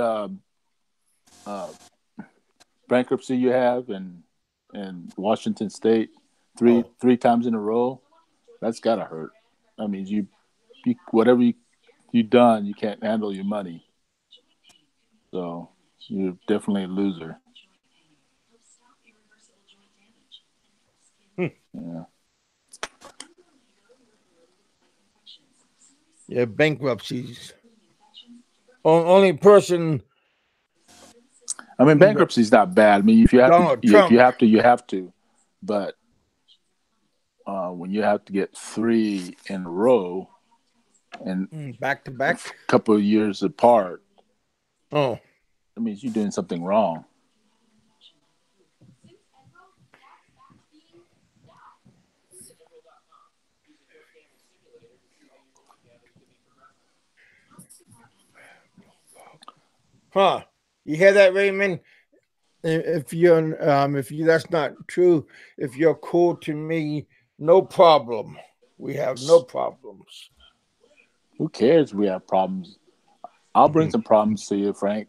uh, bankruptcy you have in Washington State Oh, three times in a row, that's gotta hurt. I mean, you whatever you done, you can't handle your money, so you're definitely a loser. Yeah. yeah, bankruptcies. Only person, I mean, bankruptcy's not bad. I mean, Donald if you Trump. have to, you have to. But when you have to get three in a row and Back to a back. couple of years apart, Oh, that means you're doing something wrong. huh. You hear that, Raymond? If you that's not true, if you're cool to me, no problem. We have no problems. Who cares? We have problems. I'll bring some problems to you, Frank.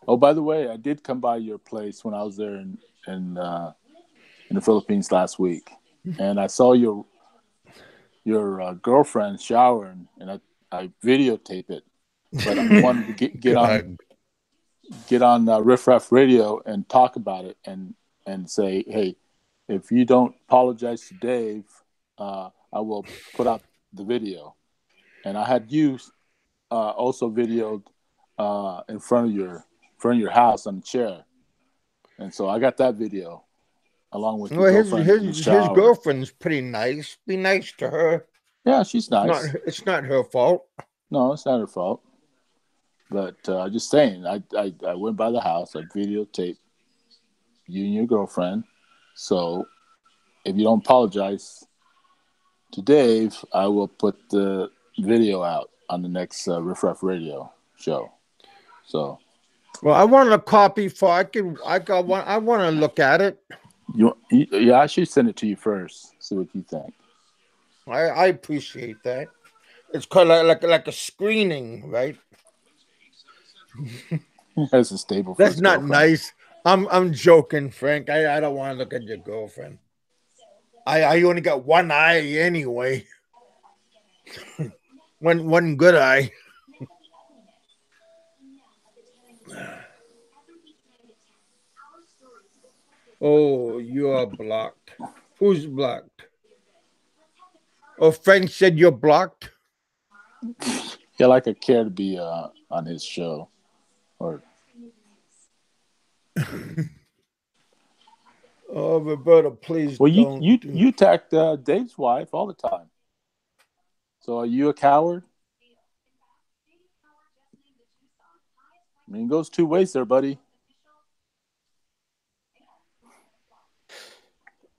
Oh, by the way, I did come by your place when I was there in the Philippines last week, and I saw your girlfriend showering, and I videotape it. But I wanted to God. get on Riff Raff Radio and talk about it and say, hey, if you don't apologize to Dave, I will put out the video. And I had you also videoed in front of your house on the chair, and so I got that video along with your Well, girlfriend in the his shower. girlfriend's pretty nice. Be nice to her. Yeah, she's It's not nice. it's not her fault. No, it's not her fault. But just saying, I went by the house, I videotaped you and your girlfriend. So if you don't apologize to Dave, I will put the video out on the next Riff Raff Radio show. So Well, I want a copy for I got one. I want to look at it. yeah, I should send it to you first. See what you think. I appreciate that. It's called like a screening, right? He has a stable for That's his not girlfriend. nice. I'm joking, Frank. I don't want to look at your girlfriend. I only got one eye anyway. One good eye. Oh, you are blocked. Who's blocked? Oh, Frank said you're blocked. Yeah, like I care to be on his show. Or Oh, Roberta, please well, don't do. you attack Dave's wife all the time. So are you a coward? I mean, it goes two ways there, buddy.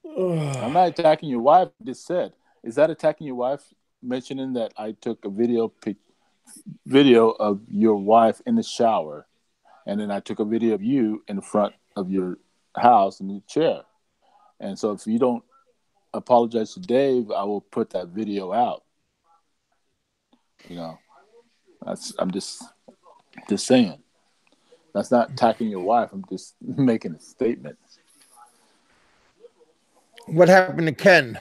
I'm not attacking your wife. I just said, is that attacking your wife? Mentioning that I took a video of your wife in the shower, and then I took a video of you in the front of your house in the chair. And so, if you don't apologize to Dave, I will put that video out. You know, I'm just saying. That's not attacking your wife. I'm just making a statement. What happened to Ken?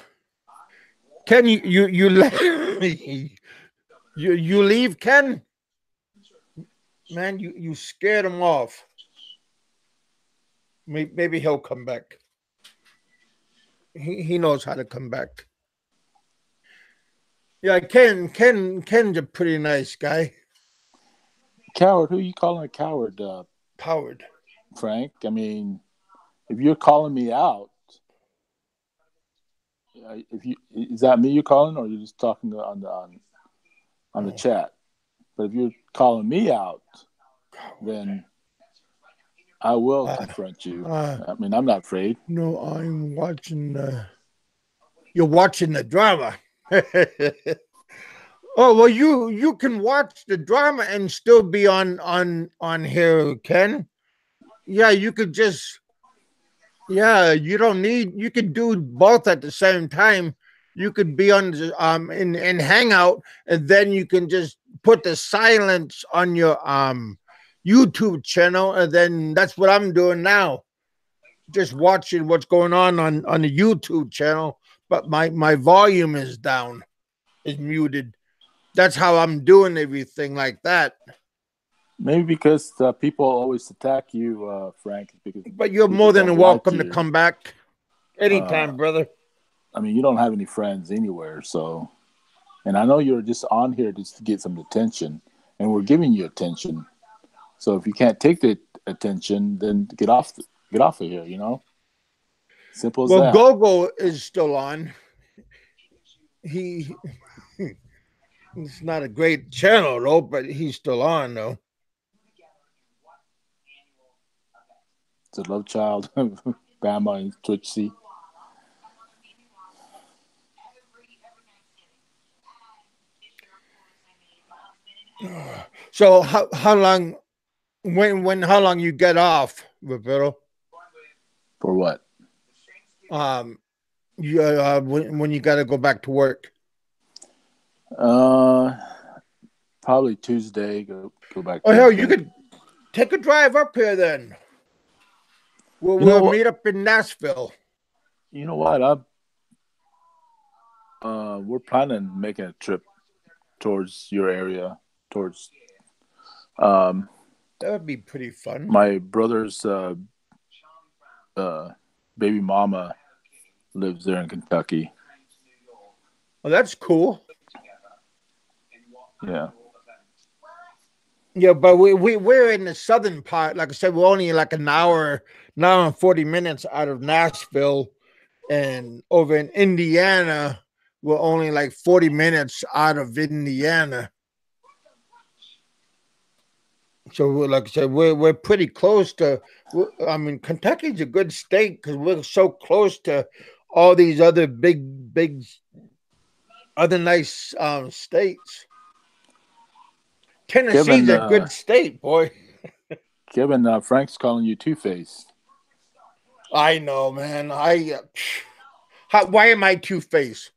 Ken, you leave Ken? Man, you scared him off. Maybe he'll come back. He knows how to come back. Yeah, Ken's a pretty nice guy. Coward? Who are you calling a coward, Howard. Frank? I mean, if you're calling me out, if you is that me you're calling, or you're just talking on the chat? But if you're calling me out, then I will confront you. I mean, I'm not afraid. No, I'm watching you're watching the drama. Oh well, you can watch the drama and still be on here, Ken. Yeah, you could just you don't need you could do both at the same time. You could be on in Hangout, and then you can just put the silence on your YouTube channel, and then that's what I'm doing now. Just watching what's going on the YouTube channel, but my volume is down, is muted. That's how I'm doing everything like that. Maybe because people always attack you, Frank, because But you're people more than don't like welcome to you. come back Uh, anytime, brother. I mean, you don't have any friends anywhere, so. And I know you're just on here just to get some attention, and we're giving you attention. So if you can't take the attention, then get off of here. You know, simple as Well, that. Gogo is still on. He it's not a great channel though, but he's still on though. It's a love child, Bama and Twitch C. So how long how long you get off, Roberto? For what? You when you got to go back to work. Uh, Probably Tuesday. Go back Oh to hell, you work. could take a drive up here then. We'll, You know we'll what? meet up in Nashville. You know what? We're planning on making a trip towards your area, towards That would be pretty fun. my brother's baby mama lives there in Kentucky. Well, that's cool. Yeah. Yeah, but we're in the southern part. Like I said, we're only like an hour and 40 minutes out of Nashville, and over in Indiana, we're only like 40 minutes out of Indiana. So, like I said, we're pretty close to. I mean, Kentucky's a good state because we're so close to all these other big, other nice states. Tennessee's a good state, boy. Kevin, Frank's calling you Two-Faced. I know, man. Why am I two-faced?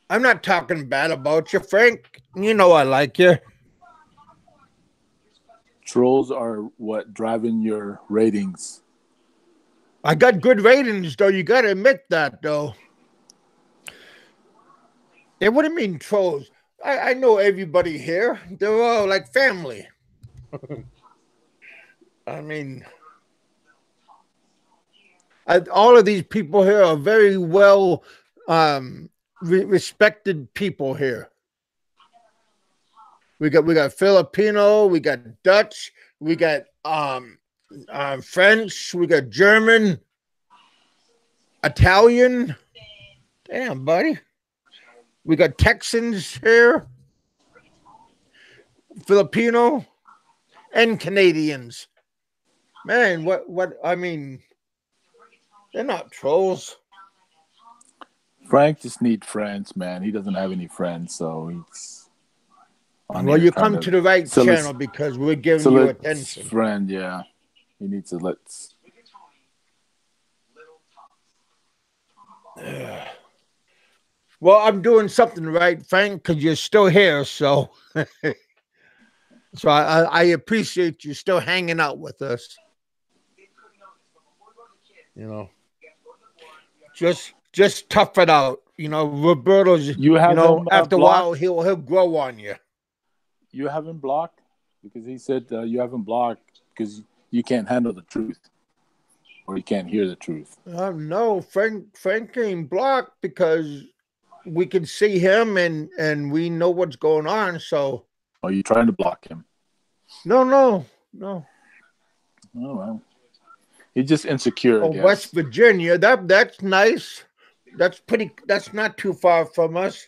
I'm not talking bad about you, Frank. You know I like you. Trolls are what driving your ratings. I got good ratings, though. You got to admit that, though. Yeah, what do you mean trolls? I know everybody here. They're all like family. I mean, all of these people here are very well respected people here. We got Filipino, we got Dutch, we got French, we got German, Italian. Damn, buddy. We got Texans here, Filipino, and Canadians. Man, what I mean, they're not trolls. Frank just need friends, man. He doesn't have any friends, so he's on Well, here you trying come to to the right sell channel his because we're giving sell you his attention. friend. Yeah, he needs to let. Well, I'm doing something right, Frank, because you're still here. So, so I appreciate you still hanging out with us. You know, just tough it out. You know, Roberto's. You have him After a while, blocked. he'll grow on you. You have him blocked because he said you have him blocked because you can't handle the truth or you can't hear the truth. No, Frank ain't blocked because we can see him and we know what's going on. So Are you trying to block him? no. Oh well, he's just insecure, I Oh, West guess. Virginia. That's nice. That's pretty. That's not too far from us.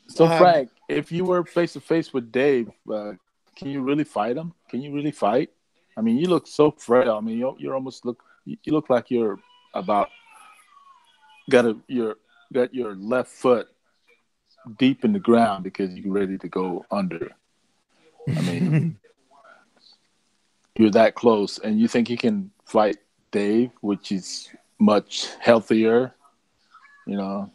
So Um, Frank, if you were face to face with Dave, can you really fight him? Can you really fight? I mean, you look so frail. I mean, you're almost you look like you're about got your left foot deep in the ground because you're ready to go under. I mean, you're that close, and you think you can fight Dave, which is much healthier. You know,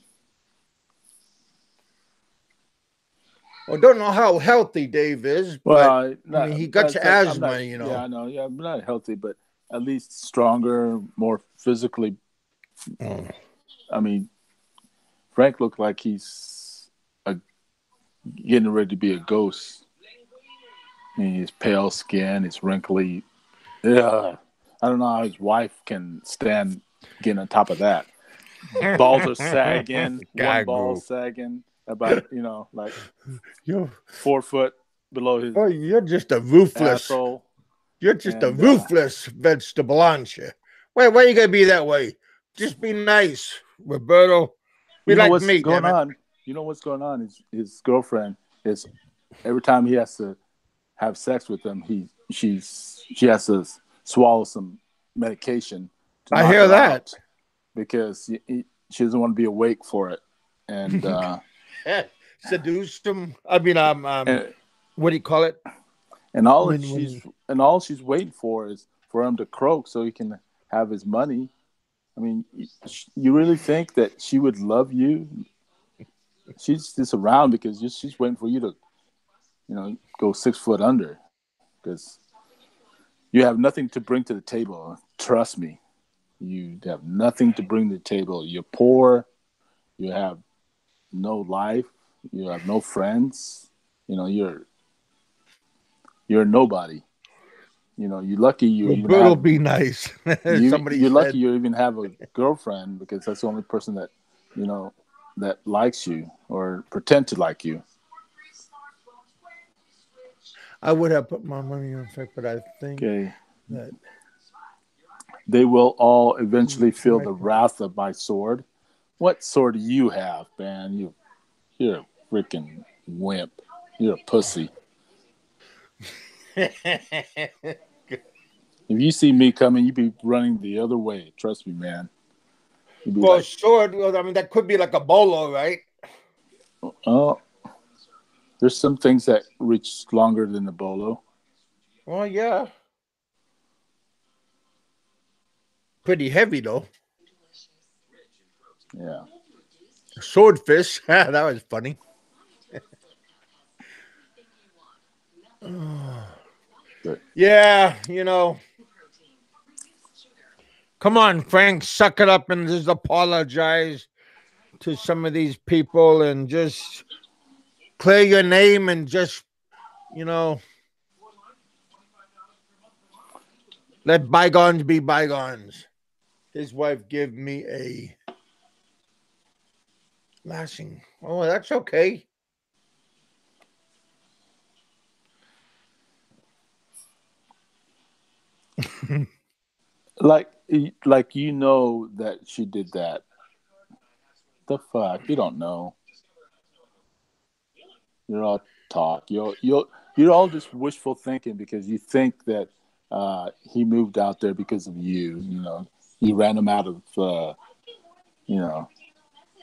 I don't know how healthy Dave is, but well, I mean not he got that's your not. I'm not. asthma. Yeah, I know. Yeah, I'm not healthy, but at least stronger, more physically. Oh. I mean, Frank looked like he's getting ready to be a ghost. I mean, his pale skin, his wrinkly. Yeah, I don't know how his wife can stand getting on top of that. Balls are sagging, one ball Gago. sagging about like You, 4 foot below his oh, you're just a ruthless. asshole, You're just a and ruthless vegetable, aren't you? Why you gotta be that way? Just be nice, Roberto. Be you know like what's me, going damn it. on. You know what's going on is his girlfriend is every time he has to have sex with him, she has to swallow some medication to I knock hear her that. out because she doesn't want to be awake for it, and Seduced him. I mean, and what do you call it? and all that When she's waiting for is for him to croak so he can have his money. I mean, you really think that she would love you? She's just around because she's waiting for you to, go 6 foot under because you have nothing to bring to the table. Trust me, you have nothing to bring to the table. You're poor. You have no life. You have no friends. You're nobody. You're lucky you even Roberto have be nice. Somebody you're lucky said. you even have a girlfriend because that's the only person that you know that likes you or pretend to like you. I would have put my money on Frank, but I think Okay, that they will all eventually he feel might the put. wrath of my sword. What sword do you have, man? You're a freaking wimp. You're a pussy. If you see me coming, you be running the other way. Trust me, man. You'd be Well, like, sword. Well, I mean, that could be like a bolo, right? oh, there's some things that reach longer than the bolo. Well, yeah, pretty heavy though. Yeah. Swordfish. That was funny. But Yeah, come on, Frank, suck it up and just apologize to some of these people and just clear your name and just, you know, let bygones be bygones. His wife gave me a lashing. Oh, that's okay. like that she did that. The fuck, you don't know. You're all talk. You're all just wishful thinking because you think that he moved out there because of you. You know, you ran him out of you know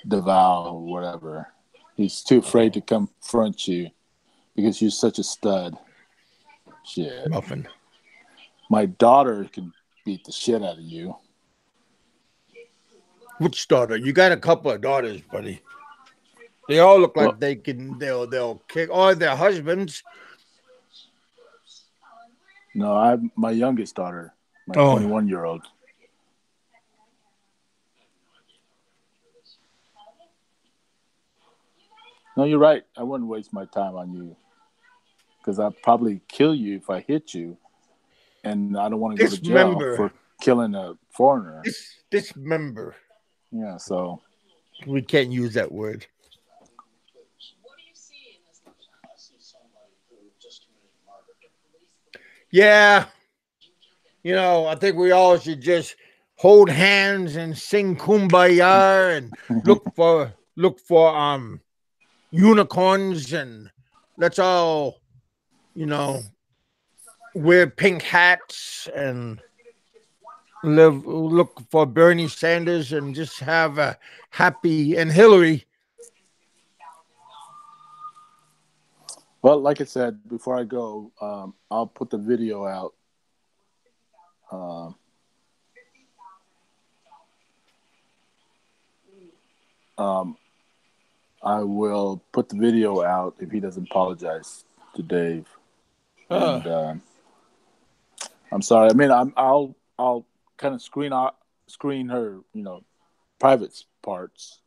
Davao or whatever. He's too afraid to confront you because you're such a stud. Shit. Muffin. My daughter can beat the shit out of you. Which daughter? You got a couple of daughters, buddy. They all look like Well, they can. They'll kick all their husbands. no, my youngest daughter, my Oh, 21-year-old. No, you're right. I wouldn't waste my time on you because I'd probably kill you if I hit you, and I don't want to go to jail dismember. for killing a foreigner. Dismember. Yeah, so We can't use that word. Yeah, I think we all should just hold hands and sing kumbaya and look for unicorns, and let's all wear pink hats and look for Bernie Sanders and just have a happy, and Hillary. well, like I said before I go, I'll put the video out. Um, um, I will put the video out if he doesn't apologize to Dave. And I'm sorry. I mean, I'll kind of screen her, private parts.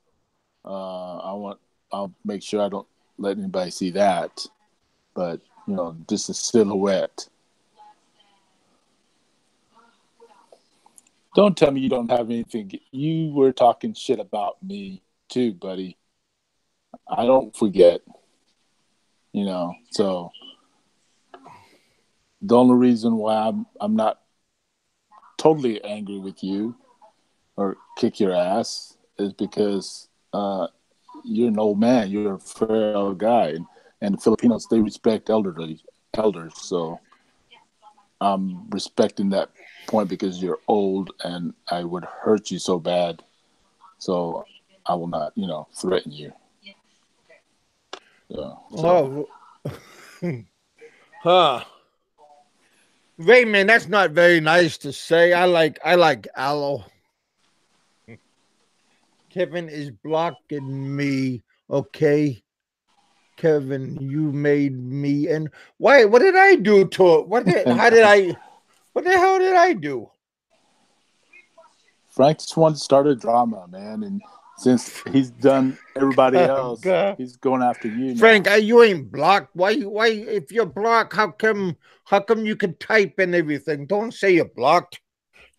I'll make sure I don't let anybody see that. But just a silhouette. Don't tell me you don't have anything. You were talking shit about me too, buddy. I don't forget. So the only reason why I'm not totally angry with you or kick your ass is because you're an old man. You're a frail guy, and the Filipinos, they respect elders. So I'm respecting that point because you're old, and I would hurt you so bad. So I will not, threaten you. So. Oh, huh. Raymond, that's not very nice to say. I like aloe. Kevin is blocking me. Okay. Kevin, you made me, and why? What did I do to it? What the hell did I do? Frank just wanted to start a drama, man, and since he's done everybody else, he's going after you now. Frank, you ain't blocked. Why? If you're blocked, how come you can type and everything? Don't say you're blocked.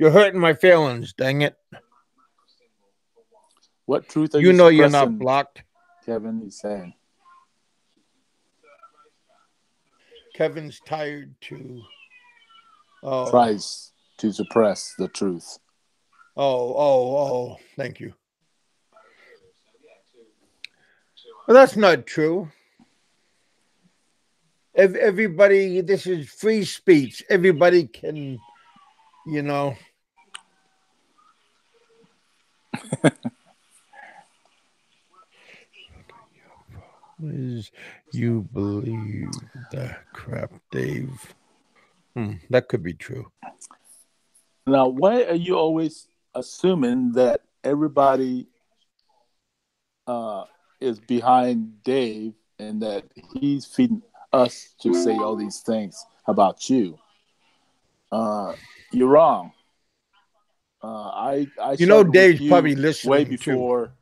You're hurting my feelings. Dang it! What truth are you you know you're not blocked, Kevin? He's saying. Kevin's tired too. Tries to suppress the truth. Oh, thank you. Well, that's not true. Everybody, this is free speech. Everybody can, Is you believe that crap, Dave? That could be true. Now, why are you always assuming that everybody is behind Dave, and that he's feeding us to say all these things about you. You're wrong. I You know, started with Dave's you probably way listening too. before.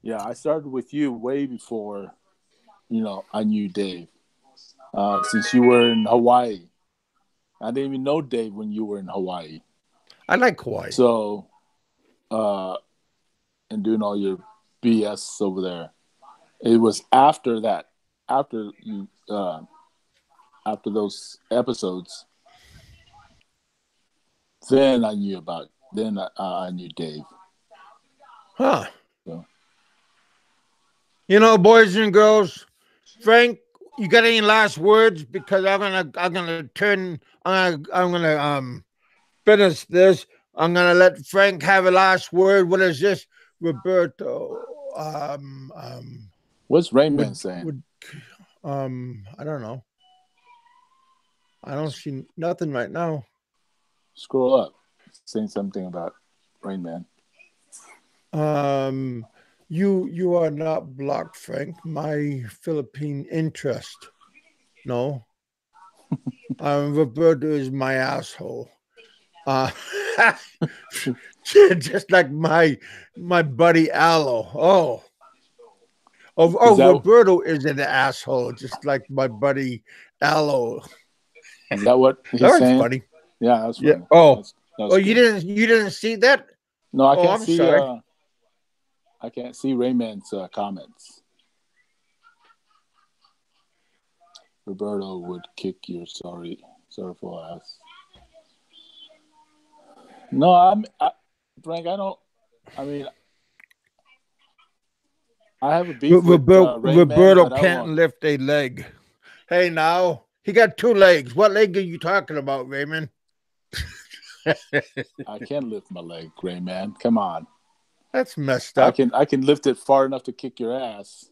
Yeah, I started with you way before. I knew Dave. Since you were in Hawaii, I didn't even know Dave when you were in Hawaii. I like Hawaii. So, and doing all your BS over there. It was after that, after you, after those episodes, then I knew about. Then I knew Dave. Huh. So. You know, boys and girls, Frank, you got any last words? Because I'm gonna finish this. I'm gonna let Frank have a last word. What is this, Roberto? What's Rainman Would saying? I don't know. I don't see nothing right now. Scroll up, saying something about Rain Man. You are not blocked, Frank. My Philippine interest. No. Roberto is my asshole. Uh, just like my buddy Aloe. Roberto is an asshole, just like my buddy Aloe. Is that what That he's was saying? funny. Yeah, that's Yeah. funny. Oh, That's you good. didn't see that? No, I can't I'm see. sorry. I can't see Rayman's comments. Roberto would kick your sorrowful ass. No, Frank. I don't. I mean, I have a beef with Rayman, Roberto but I can't won't. lift a leg. Hey, now he got two legs. What leg are you talking about, Raymond? I can lift my leg, Rayman. Come on. That's messed I up. can lift it far enough to kick your ass.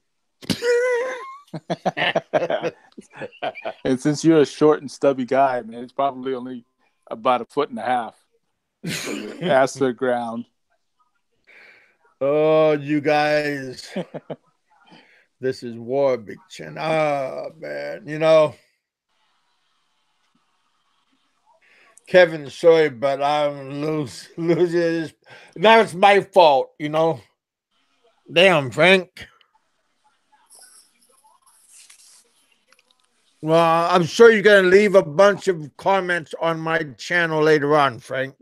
And since you're a short and stubby guy, man, it's probably only about 1.5 feet from your ass to the ground. Oh, you guys. This is war, Big Chin. Oh, man. You know, Kevin, sorry, but I'm losing. Now it's my fault, you know. Damn, Frank. Well, I'm sure you're going to leave a bunch of comments on my channel later on, Frank.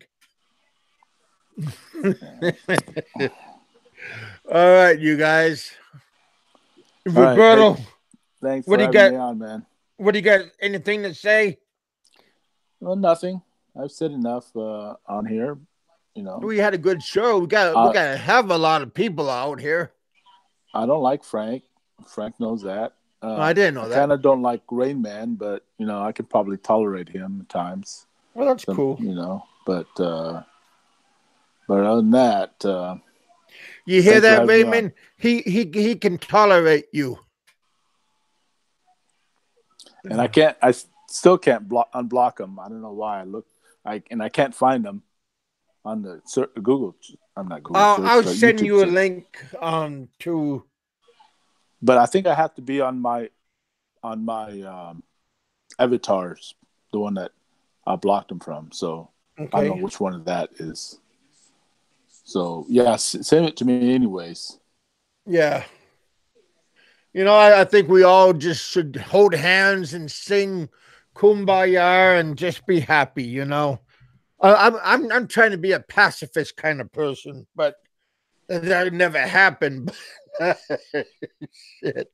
All right, you guys. Roberto, Right. Hey, thanks what for do you having got? me on, man. What do you got? Anything to say? Well, nothing. I've said enough on here. We had a good show. We got to have a lot of people out here. I don't like Frank. Frank knows that. I didn't know I that. kind of don't like Rain Man, but I could probably tolerate him at times. Well, that's cool. But other than that, you hear that, Raymond? He can tolerate you. And I still can't unblock him. I don't know why. I can't find him on the Google. I'm not Google. I'll send YouTube you a search. link to. But I think I have to be on my avatars, the one that I blocked him from. So okay. I don't know which one of that is. So yeah, send it to me anyways. Yeah. I think we all just should hold hands and sing "Kumbaya" and just be happy. I'm trying to be a pacifist kind of person, but that never happened. Shit.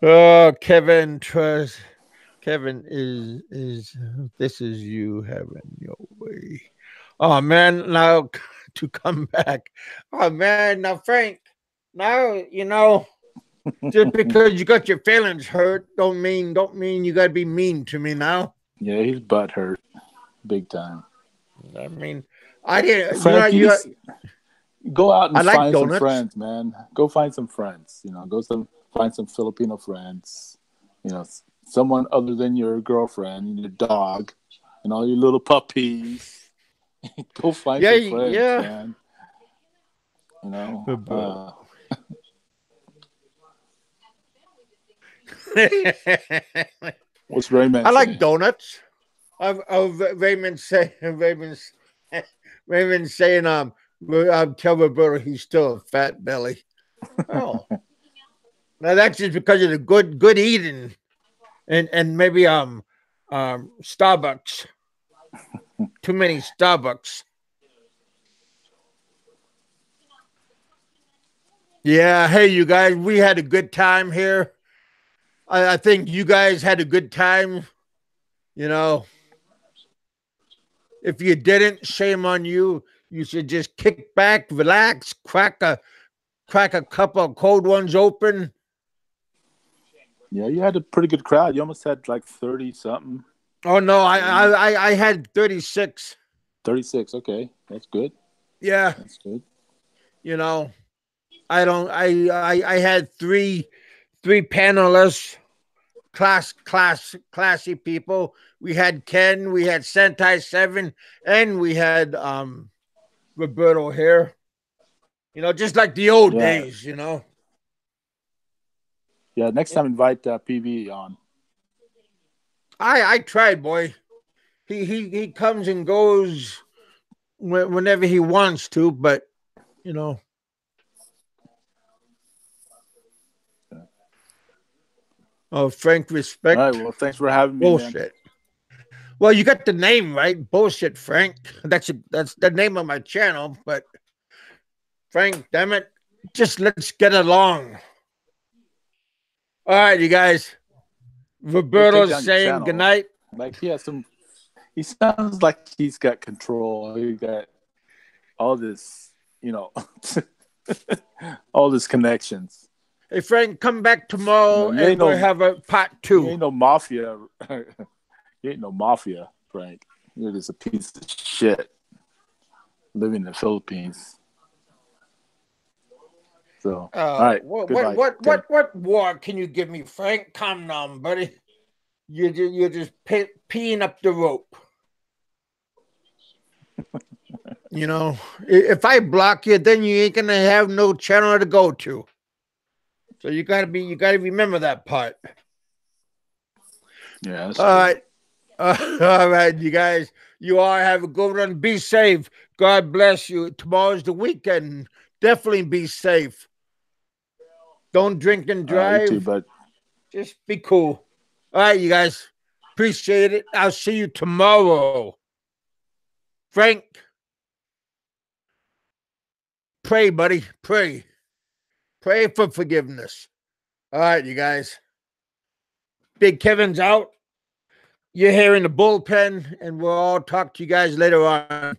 Oh, Kevin is this is you having your way. Oh man, now to come back. Oh man, now Frank, now just because you got your feelings hurt, don't mean you gotta be mean to me now. Yeah, he's butt hurt, big time. I mean, I didn't. Frank, go out and find some friends, man. Go find some friends. Find some Filipino friends. Someone other than your girlfriend and your dog and all your little puppies. Go find some friends, man. What's Rayman I like saying? donuts. Raymond saying Raymond saying tell Roberto he's still a fat belly. Oh, now that's just because of the good eating and maybe Starbucks. Too many Starbucks. Yeah, hey you guys, we had a good time here. I think you guys had a good time. You know, if you didn't, shame on you. You should just kick back, relax, crack a couple of cold ones open. Yeah, you had a pretty good crowd. You almost had like 30 something. Oh no, I had 36. 36. Okay, that's good. Yeah, That's good. you know, I don't. I had three panelists, classy people. We had Ken, we had Sentai 7, and we had Roberto here. You know, just like the old Yeah, days. You know. yeah. Next time, invite PV on. I tried, boy. He comes and goes whenever he wants to, but you know. Oh, Frank, All respect. right. Well, thanks for having me, man. Bullshit. Well, you got the name right. Bullshit, Frank. That's the name of my channel. But Frank, damn it, just let's get along. All right, you guys. We'll take Roberto's down your saying channel. goodnight. Like he has some. He sounds like he's got control. He got all this, all these connections. Hey, Frank, come back tomorrow You and ain't we'll no, have a part you 2. ain't no mafia. You ain't no mafia, Frank. You're just a piece of shit living in the Philippines. So, all right, goodbye. What war can you give me, Frank? Calm down, buddy. You're just peeing up the rope. You know, if I block you, then you ain't gonna have no channel to go to. So you gotta remember that part. Yeah, that's all true. right. All right, you guys. You all have a good one. Be safe. God bless you. Tomorrow's the weekend. Definitely be safe. Don't drink and drive. You too, bud. Just be cool. All right, you guys. Appreciate it. I'll see you tomorrow. Frank, pray, buddy. Pray. Pray for forgiveness. All right, you guys. Big Kevin's out. You're here in the bullpen, and we'll all talk to you guys later on.